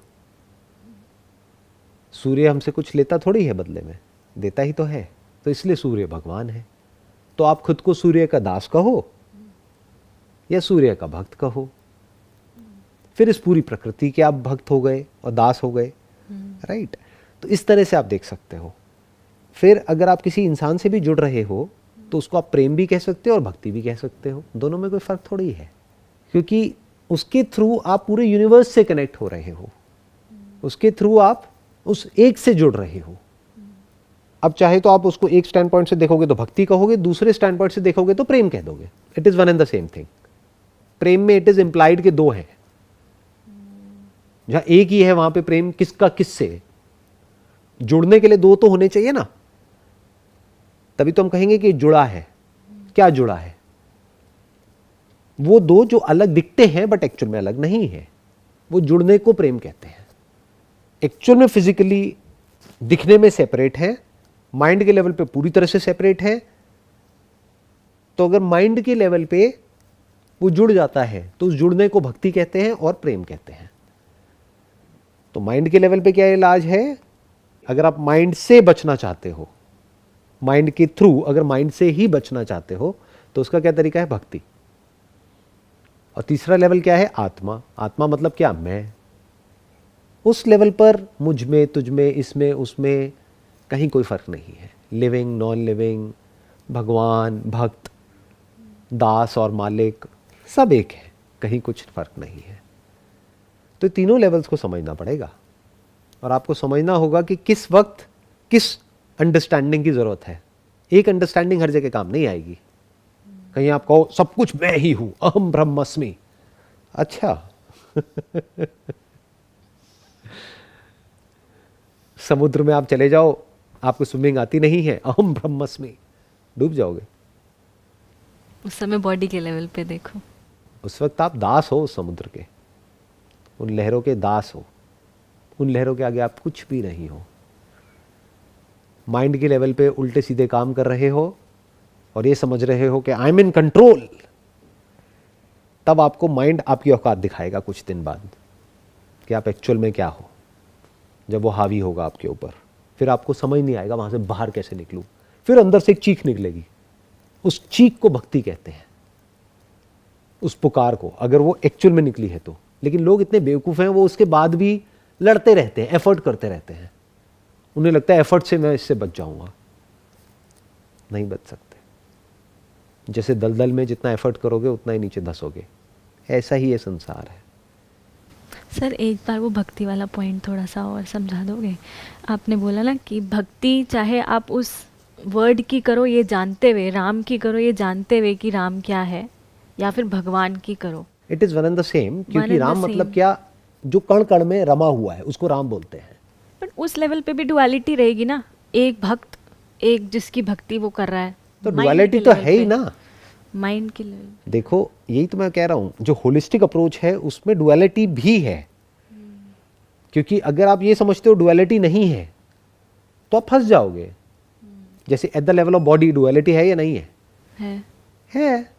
सूर्य हमसे कुछ लेता थोड़ी है बदले में, देता ही तो है। तो इसलिए सूर्य भगवान है। तो आप खुद को सूर्य का दास कहो या सूर्य का भक्त कहो, फिर इस पूरी प्रकृति के आप भक्त हो गए और दास हो गए। राइट। तो इस तरह से आप देख सकते हो। फिर अगर आप किसी इंसान से भी जुड़ रहे हो तो उसको आप प्रेम भी कह सकते हो और भक्ति भी कह सकते हो। दोनों में कोई फर्क थोड़ी है, क्योंकि उसके थ्रू आप पूरे यूनिवर्स से कनेक्ट हो रहे हो। उसके थ्रू आप उस एक से जुड़ रहे हो। अब चाहे तो आप उसको एक स्टैंड पॉइंट से देखोगे तो भक्ति कहोगे, दूसरे स्टैंड पॉइंट से देखोगे तो प्रेम कह दोगे। It is one and the same thing. प्रेम में इट इज इंप्लाइड के दो है। जहां एक ही है वहां पे प्रेम किसका किससे? जुड़ने के लिए दो तो होने चाहिए ना, तभी तो हम कहेंगे कि जुड़ा है। क्या जुड़ा है? वो दो जो अलग दिखते हैं बट एक्चुअल में अलग नहीं है, वो जुड़ने को प्रेम कहते हैं। एक्चुअल में फिजिकली दिखने में सेपरेट है, माइंड के लेवल पे पूरी तरह से सेपरेट है। तो अगर माइंड के लेवल पे वो जुड़ जाता है तो उस जुड़ने को भक्ति कहते हैं और प्रेम कहते हैं। तो माइंड के लेवल पे क्या इलाज है? अगर आप माइंड से बचना चाहते हो, माइंड के थ्रू अगर माइंड से ही बचना चाहते हो, तो उसका क्या तरीका है? भक्ति। और तीसरा लेवल क्या है? आत्मा। आत्मा मतलब क्या? मैं। उस लेवल पर मुझ में, तुझ में, इसमें, उसमें कहीं कोई फर्क नहीं है। लिविंग, नॉन लिविंग, भगवान, भक्त, दास और मालिक सब एक है, कहीं कुछ फर्क नहीं है। तो तीनों लेवल्स को समझना पड़ेगा और आपको समझना होगा कि किस वक्त किस अंडरस्टैंडिंग की जरूरत है। एक अंडरस्टैंडिंग हर जगह काम नहीं आएगी। कहीं आप कहो सब कुछ मैं ही हूं, अहम ब्रह्मस्मि। अच्छा समुद्र में आप चले जाओ, आपको स्विमिंग आती नहीं है, अहम ब्रह्मस्मि, डूब जाओगे। उस समय बॉडी के लेवल पे देखो, उस वक्त आप दास हो उस समुद्र के, उन लहरों के दास हो। उन लहरों के आगे आप कुछ भी नहीं हो। माइंड के लेवल पे उल्टे सीधे काम कर रहे हो और ये समझ रहे हो कि आई एम इन कंट्रोल, तब आपको माइंड आपकी औकात दिखाएगा कुछ दिन बाद कि आप एक्चुअल में क्या हो। जब वो हावी होगा आपके ऊपर, फिर आपको समझ नहीं आएगा वहां से बाहर कैसे निकलूं। फिर अंदर से एक चीख निकलेगी, उस चीख को भक्ति कहते हैं, उस पुकार को, अगर वो एक्चुअल में निकली है तो। लेकिन लोग इतने बेवकूफ़ हैं, वो उसके बाद भी लड़ते रहते हैं, एफर्ट करते रहते हैं। उन्हें लगता है एफर्ट से मैं इससे बच जाऊंगा। नहीं बच सकते। जैसे दलदल में जितना एफर्ट करोगे उतना ही नीचे धंसोगे, ऐसा ही ये संसार है। सर एक बार वो भक्ति वाला पॉइंट थोड़ा सा और समझा दोगे? आपने बोला ना कि भक्ति चाहे आप उस वर्ड की करो ये जानते हुए, राम की करो ये जानते हुए कि राम क्या है, या फिर भगवान की करो, it is one and the same. क्योंकि and the राम मतलब same. क्या? जो कण कण में रमा हुआ है उसको राम बोलते हैं। बट उस लेवल पे भी डुअलिटी रहेगी ना, एक भक्त, एक जिसकी भक्ति वो कर रहा है। तो डुअलिटी तो है ही ना माइंड के लेवल। देखो, यही तो मैं कह रहा हूं, जो होलिस्टिक अप्रोच है उसमें डुअलिटी भी है। क्योंकि अगर आप ये समझते हो डुअलिटी नहीं है तो आप फंस जाओगे। जैसे at the level of body duality है या नहीं है? है।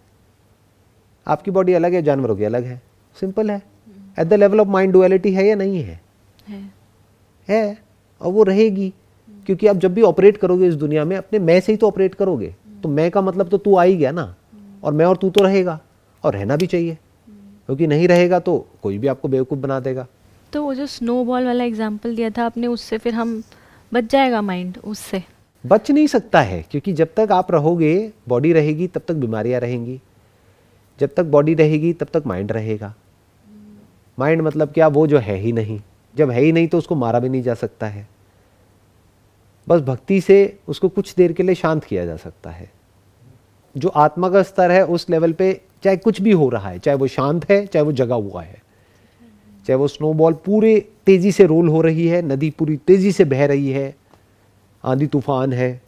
आपकी बॉडी अलग है, जानवरों की अलग है, सिंपल है। At the level of mind duality है या नहीं है? है। और वो रहेगी, क्योंकि आप जब भी ऑपरेट करोगे इस दुनिया में अपने मैं से ही तो ऑपरेट करोगे। तो मैं का मतलब तो तू आ ही गया ना, और मैं और तू तो रहेगा, और रहना भी चाहिए, क्योंकि नहीं रहेगा तो कोई भी आपको बेवकूफ़ बना देगा। तो वो जो स्नोबॉल वाला एग्जांपल दिया था आपने, उससे फिर हम बच जाएगा माइंड उससे? बच नहीं सकता है, क्योंकि जब तक आप रहोगे, बॉडी रहेगी तब तक बीमारियां रहेंगी, जब तक बॉडी रहेगी तब तक माइंड रहेगा। माइंड मतलब क्या? वो जो है ही नहीं। जब है ही नहीं तो उसको मारा भी नहीं जा सकता है। बस भक्ति से उसको कुछ देर के लिए शांत किया जा सकता है। जो आत्मा का स्तर है उस लेवल पे चाहे कुछ भी हो रहा है, चाहे वो शांत है, चाहे वो जगा हुआ है, चाहे वो स्नोबॉल पूरे तेजी से रोल हो रही है, नदी पूरी तेजी से बह रही है, आंधी तूफान है,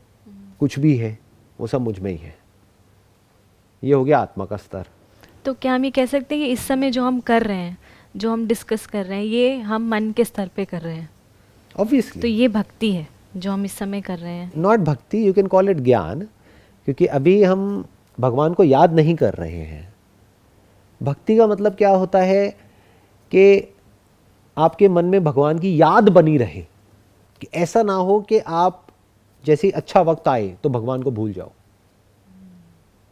कुछ भी है, वो सब मुझ में ही है। ये हो गया आत्मा का स्तर। तो क्या हम ये कह सकते हैं कि इस समय जो हम कर रहे हैं, जो हम डिस्कस कर रहे हैं, ये हम मन के स्तर पे कर रहे हैं? ऑब्वियसली। तो ये भक्ति है जो हम इस समय कर रहे हैं? नॉट भक्ति, यू कैन कॉल इट ज्ञान, क्योंकि अभी हम भगवान को याद नहीं कर रहे हैं। भक्ति का मतलब क्या होता है कि आपके मन में भगवान की याद बनी रहे, कि ऐसा ना हो कि आप जैसे ही अच्छा वक्त आए तो भगवान को भूल जाओ।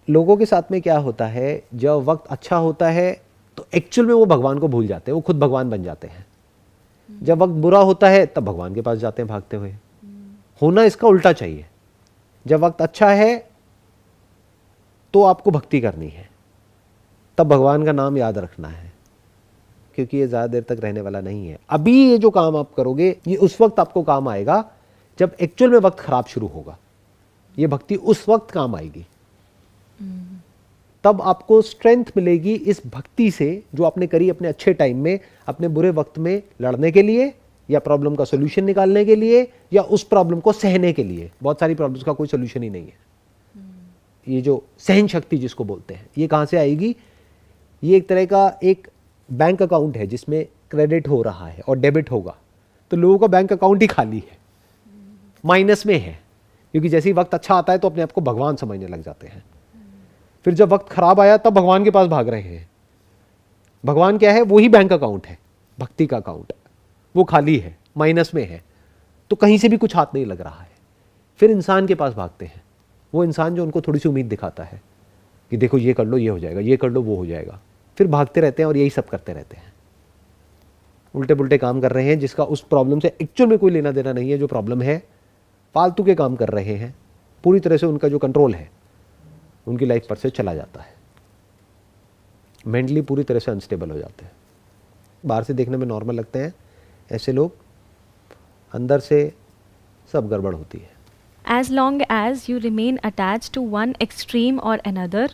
लोगों के साथ में क्या होता है, जब वक्त अच्छा होता है तो एक्चुअल में वो भगवान को भूल जाते हैं, वो खुद भगवान बन जाते हैं। जब वक्त बुरा होता है तब भगवान के पास जाते हैं भागते हुए। होना इसका उल्टा चाहिए। जब वक्त अच्छा है तो आपको भक्ति करनी है, तब भगवान का नाम याद रखना है, क्योंकि ये ज़्यादा देर तक रहने वाला नहीं है। अभी ये जो काम आप करोगे ये उस वक्त आपको काम आएगा जब एक्चुअल में वक्त खराब शुरू होगा। ये भक्ति उस वक्त काम आएगी, तब आपको स्ट्रेंथ मिलेगी इस भक्ति से जो आपने करी अपने अच्छे टाइम में, अपने बुरे वक्त में लड़ने के लिए, या प्रॉब्लम का सोल्यूशन निकालने के लिए, या उस प्रॉब्लम को सहने के लिए। बहुत सारी प्रॉब्लम्स का कोई सोल्यूशन ही नहीं है। ये जो सहन शक्ति जिसको बोलते हैं, ये कहाँ से आएगी? ये एक तरह का एक बैंक अकाउंट है जिसमें क्रेडिट हो रहा है और डेबिट होगा, तो लोगों का बैंक अकाउंट ही खाली है, माइनस में है, क्योंकि जैसे ही वक्त अच्छा आता है तो अपने आप को भगवान समझने लग जाते हैं। फिर जब वक्त खराब आया तब भगवान के पास भाग रहे हैं। भगवान क्या है? वही बैंक अकाउंट है, भक्ति का अकाउंट, वो खाली है, माइनस में है, तो कहीं से भी कुछ हाथ नहीं लग रहा है। फिर इंसान के पास भागते हैं, वो इंसान जो उनको थोड़ी सी उम्मीद दिखाता है, कि देखो ये कर लो ये हो जाएगा, ये कर लो वो हो जाएगा, फिर भागते रहते हैं और यही सब करते रहते हैं, उल्टे पुल्टे काम कर रहे हैं जिसका उस प्रॉब्लम से एक्चुअल में कोई लेना देना नहीं है। जो प्रॉब्लम है फालतू के काम कर रहे हैं, पूरी तरह से उनका जो कंट्रोल है उनकी लाइफ पर से चला जाता है, मेंटली पूरी तरह से अनस्टेबल हो जाते हैं। बाहर से देखने में नॉर्मल लगते हैं ऐसे लोग, अंदर से सब गड़बड़ होती है। As long as you remain attached to one extreme or another,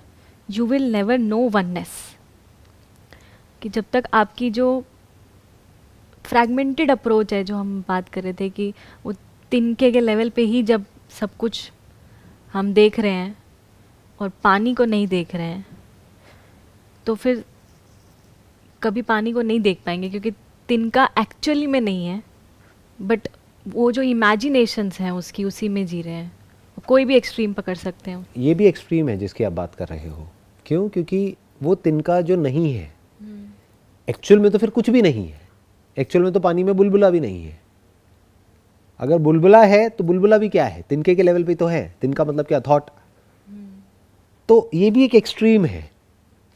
you will never know oneness. कि जब तक आपकी जो फ्रैगमेंटेड अप्रोच है, जो हम बात कर रहे थे कि वो तिनके के लेवल पे ही जब सब कुछ हम देख रहे हैं और पानी को नहीं देख रहे हैं, तो फिर कभी पानी को नहीं देख पाएंगे, क्योंकि तिनका एक्चुअली में नहीं है, बट वो जो इमेजिनेशंस हैं उसकी उसी में जी रहे हैं। कोई भी एक्सट्रीम पकड़ सकते हैं। ये भी एक्सट्रीम है जिसकी आप बात कर रहे हो। क्यों? क्योंकि वो तिनका जो नहीं है एक्चुअल में तो फिर कुछ भी नहीं है। एक्चुअल में तो पानी में बुलबुला भी नहीं है। अगर बुलबुला है तो बुलबुला भी क्या है? तिनके के लेवल पे तो है। तिनका मतलब क्या? थॉट। तो ये भी एक एक्सट्रीम है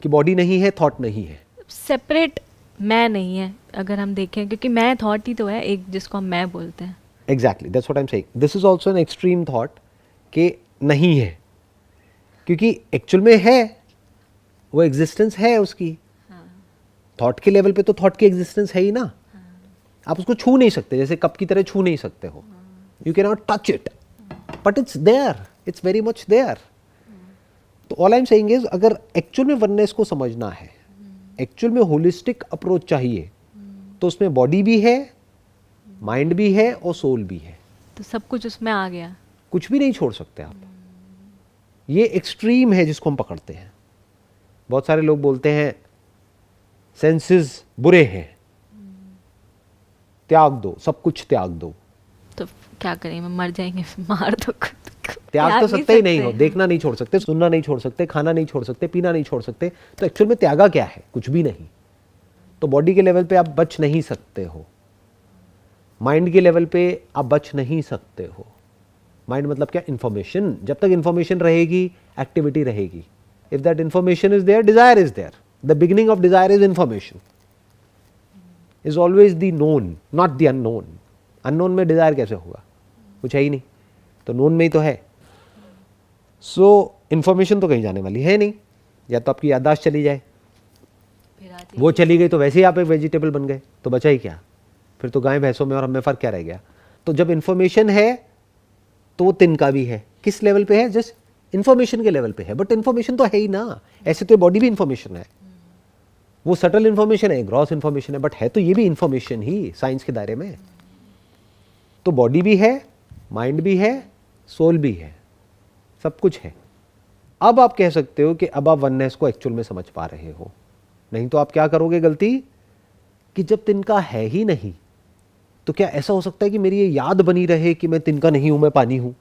कि बॉडी नहीं है, थॉट नहीं है, सेपरेट मैं नहीं है अगर हम देखें, क्योंकि मैं थॉट ही तो है एक, जिसको हम मैं बोलते हैं। Exactly, that's what I am saying. This is also an extreme thought कि नहीं है, क्योंकि एक्चुअल में है, वो एग्जिस्टेंस है उसकी। थॉट के लेवल पे तो थॉट की एग्जिस्टेंस है ही ना। आप उसको छू नहीं सकते, जैसे कप की तरह छू नहीं सकते हो। You can not touch it, but it's there, it's very much there. तो all I am saying is, अगर एक्चुअल में वननेस को समझना है, एक्चुअल में होलिस्टिक अप्रोच चाहिए, तो उसमें बॉडी भी है, माइंड भी है और सोल भी है। तो सब कुछ उसमें आ गया, कुछ भी नहीं छोड़ सकते आप। ये एक्सट्रीम है जिसको हम पकड़ते हैं। बहुत सारे लोग बोलते हैं सेंसेस बुरे हैं, त्याग दो, सब कुछ त्याग दो। तो क्या करें, मर जाएंगे, मार दो खुद को। त्याग तो सकते ही नहीं हो। देखना नहीं छोड़ सकते, सुनना नहीं छोड़ सकते, खाना नहीं छोड़ सकते, पीना नहीं छोड़ सकते। तो एक्चुअल में त्यागा क्या है? कुछ भी नहीं। तो बॉडी के लेवल पे आप बच नहीं सकते हो, माइंड के लेवल पे आप बच नहीं सकते हो। माइंड मतलब क्या? इंफॉर्मेशन। जब तक इंफॉर्मेशन रहेगी, एक्टिविटी रहेगी। If that information is there, desire is there. The beginning of desire is information, is always the known, not the unknown. Unknown में डिजायर कैसे होगा? कुछ है ही नहीं, तो नोन में ही तो है। सो इंफॉर्मेशन तो कहीं जाने वाली है नहीं। या तो आपकी याददाश्त चली जाए, वो चली गई तो वैसे ही आप एक वेजिटेबल बन गए, तो बचा ही क्या? फिर तो गाय भैंसों में और हमें फ़र्क क्या रह गया? तो जब इन्फॉर्मेशन है तो वो तिनका भी है। किस लेवल पे है? जस्ट इन्फॉर्मेशन के लेवल पे है, बट इन्फॉर्मेशन तो है ही ना। ऐसे तो बॉडी भी इन्फॉर्मेशन है, वो सटल इन्फॉर्मेशन है, ग्रॉस इन्फॉर्मेशन है, बट है तो ये भी इन्फॉर्मेशन ही साइंस के दायरे में। तो बॉडी भी है, माइंड भी है, सोल भी है, सब कुछ है। अब आप कह सकते हो कि अब आप वननेस को एक्चुअल में समझ पा रहे हो। नहीं तो आप क्या करोगे गलती, कि जब तिनका है ही नहीं, तो क्या ऐसा हो सकता है कि मेरी ये याद बनी रहे कि मैं तिनका नहीं हूं, मैं पानी हूं?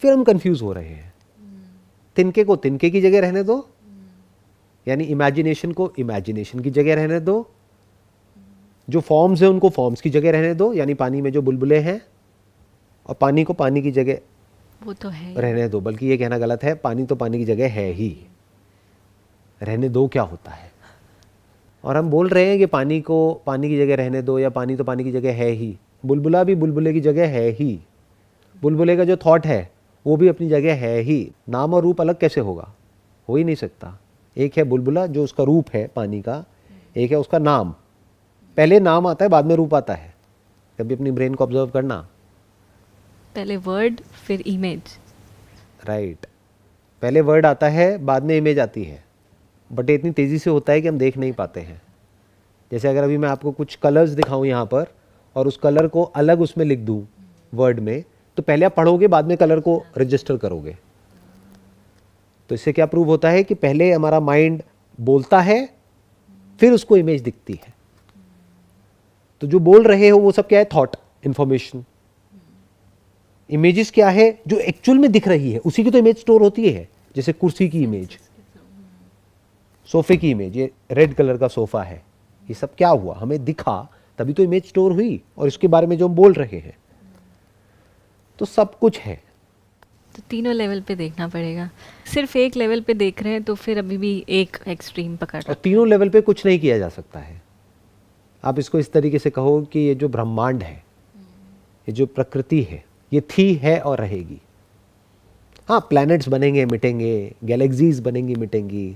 फिर हम कंफ्यूज हो रहे हैं। तिनके को तिनके की जगह रहने दो, यानी इमेजिनेशन को इमेजिनेशन की जगह रहने दो, जो फॉर्म्स हैं उनको फॉर्म्स की जगह रहने दो, यानी पानी में जो बुलबुले हैं, और पानी को पानी की जगह वो तो है रहने दो। बल्कि ये कहना गलत है, पानी तो पानी की जगह है ही। रहने दो क्या होता है? और हम बोल रहे हैं कि पानी को पानी की जगह रहने दो, या पानी तो पानी की जगह है ही। बुलबुला भी बुलबुले की जगह है ही। बुलबुले का जो थॉट है वो भी अपनी जगह है ही। नाम और रूप अलग कैसे होगा? हो ही नहीं सकता। एक है बुलबुला जो उसका रूप है पानी का, एक है उसका नाम। पहले नाम आता है, बाद में रूप आता है। कभी अपनी ब्रेन को ऑब्जर्व करना। पहले वर्ड फिर इमेज। राइट, पहले वर्ड आता है, बाद में इमेज आती है, बट इतनी तेज़ी से होता है कि हम देख नहीं पाते हैं। जैसे अगर अभी मैं आपको कुछ कलर्स दिखाऊं यहाँ पर, और उस कलर को अलग उसमें लिख दूं वर्ड में, तो पहले आप पढ़ोगे, बाद में कलर को रजिस्टर करोगे। तो इससे क्या प्रूव होता है कि पहले हमारा माइंड बोलता है, फिर उसको इमेज दिखती है। तो जो बोल रहे हो वो सब क्या है? Thought, information. इमेजेस क्या है? जो एक्चुअल में दिख रही है उसी की तो इमेज स्टोर होती है। जैसे कुर्सी की इमेज, सोफे की इमेज, ये रेड कलर का सोफा है, ये सब क्या हुआ? हमें दिखा, तभी तो इमेज स्टोर हुई, और इसके बारे में जो हम बोल रहे हैं। तो सब कुछ है। तो तीनों लेवल पे देखना पड़ेगा। सिर्फ एक लेवल पे देख रहे हैं तो फिर अभी भी एक एक्सट्रीम पकड़ और तीनों लेवल पे कुछ नहीं किया जा सकता है। आप इसको इस तरीके से कहो कि ये जो ब्रह्मांड है, ये जो प्रकृति है, ये थी, है और रहेगी। हाँ, प्लैनेट्स बनेंगे, मिटेंगे, गैलेक्सीज बनेंगी, मिटेंगी,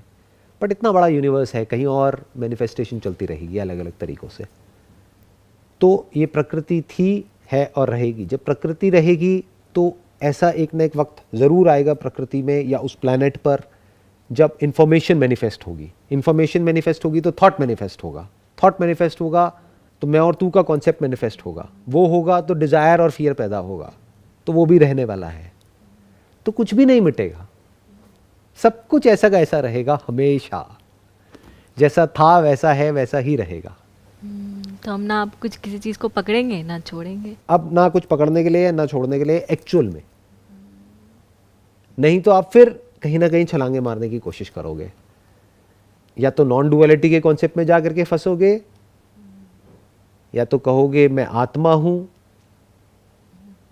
बट इतना बड़ा यूनिवर्स है, कहीं और मैनिफेस्टेशन चलती रहेगी अलग अलग तरीक़ों से। तो ये प्रकृति थी, है और रहेगी। जब प्रकृति रहेगी तो ऐसा एक ना एक वक्त ज़रूर आएगा प्रकृति में या उस प्लैनेट पर जब इंफॉर्मेशन मैनिफेस्ट होगी। इंफॉर्मेशन मैनिफेस्ट होगी तो थॉट मैनिफेस्ट होगा, थॉट मैनिफेस्ट होगा तो मैं और तू का कॉन्सेप्ट मैनिफेस्ट होगा, वो होगा तो डिज़ायर और फियर पैदा होगा, तो वो भी रहने वाला है। तो कुछ भी नहीं मिटेगा, सब कुछ ऐसा का ऐसा रहेगा हमेशा। जैसा था वैसा है, वैसा ही रहेगा। तो हम ना आप कुछ किसी चीज़ को पकड़ेंगे ना छोड़ेंगे। अब ना कुछ पकड़ने के लिए ना छोड़ने के लिए एक्चुअल में, नहीं तो आप फिर कहीं ना कहीं छलांगे मारने की कोशिश करोगे, या तो नॉन डुअलिटी के कॉन्सेप्ट में जाकर के फंसोगे, या तो कहोगे मैं आत्मा हूं,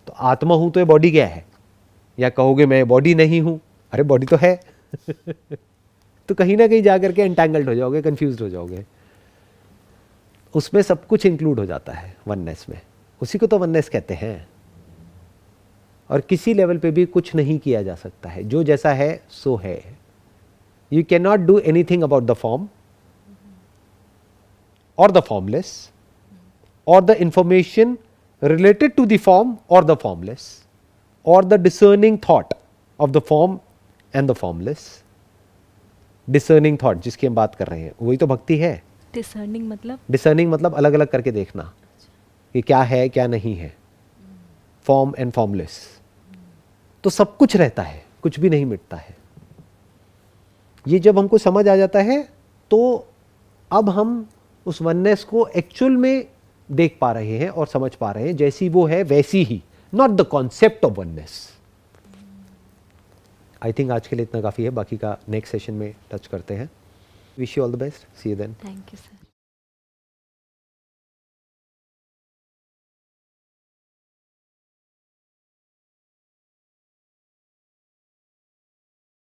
तो आत्मा हूं तो ये बॉडी क्या है, या कहोगे मैं बॉडी नहीं हूं, अरे बॉडी तो है। तो कहीं ना कहीं जाकर के एंटैंगल्ड हो जाओगे, कंफ्यूज्ड हो जाओगे। उसमें सब कुछ इंक्लूड हो जाता है वननेस में, उसी को तो वननेस कहते हैं। और किसी लेवल पे भी कुछ नहीं किया जा सकता है, जो जैसा है सो है। You can not do anything about the form और द फॉर्मलेस और the information related to the form और द फॉर्मलेस और the discerning thought of the form and the formless. Discerning thought जिसकी हम बात कर रहे हैं वही तो भक्ति है। डिसर्निंग मतलब? डिसर्निंग मतलब अलग अलग करके देखना कि क्या है क्या नहीं है, फॉर्म एंड फॉर्मलेस। तो सब कुछ रहता है, कुछ भी नहीं मिटता है। ये जब हमको समझ आ जाता है तो अब हम उस वननेस को एक्चुअल में देख पा रहे हैं और समझ पा रहे हैं, जैसी वो है वैसी ही, not the concept of oneness. I think आज के लिए इतना काफ़ी है, बाकी का नेक्स्ट सेशन में टच करते हैं। Wish you all the best, see you then. Thank you sir.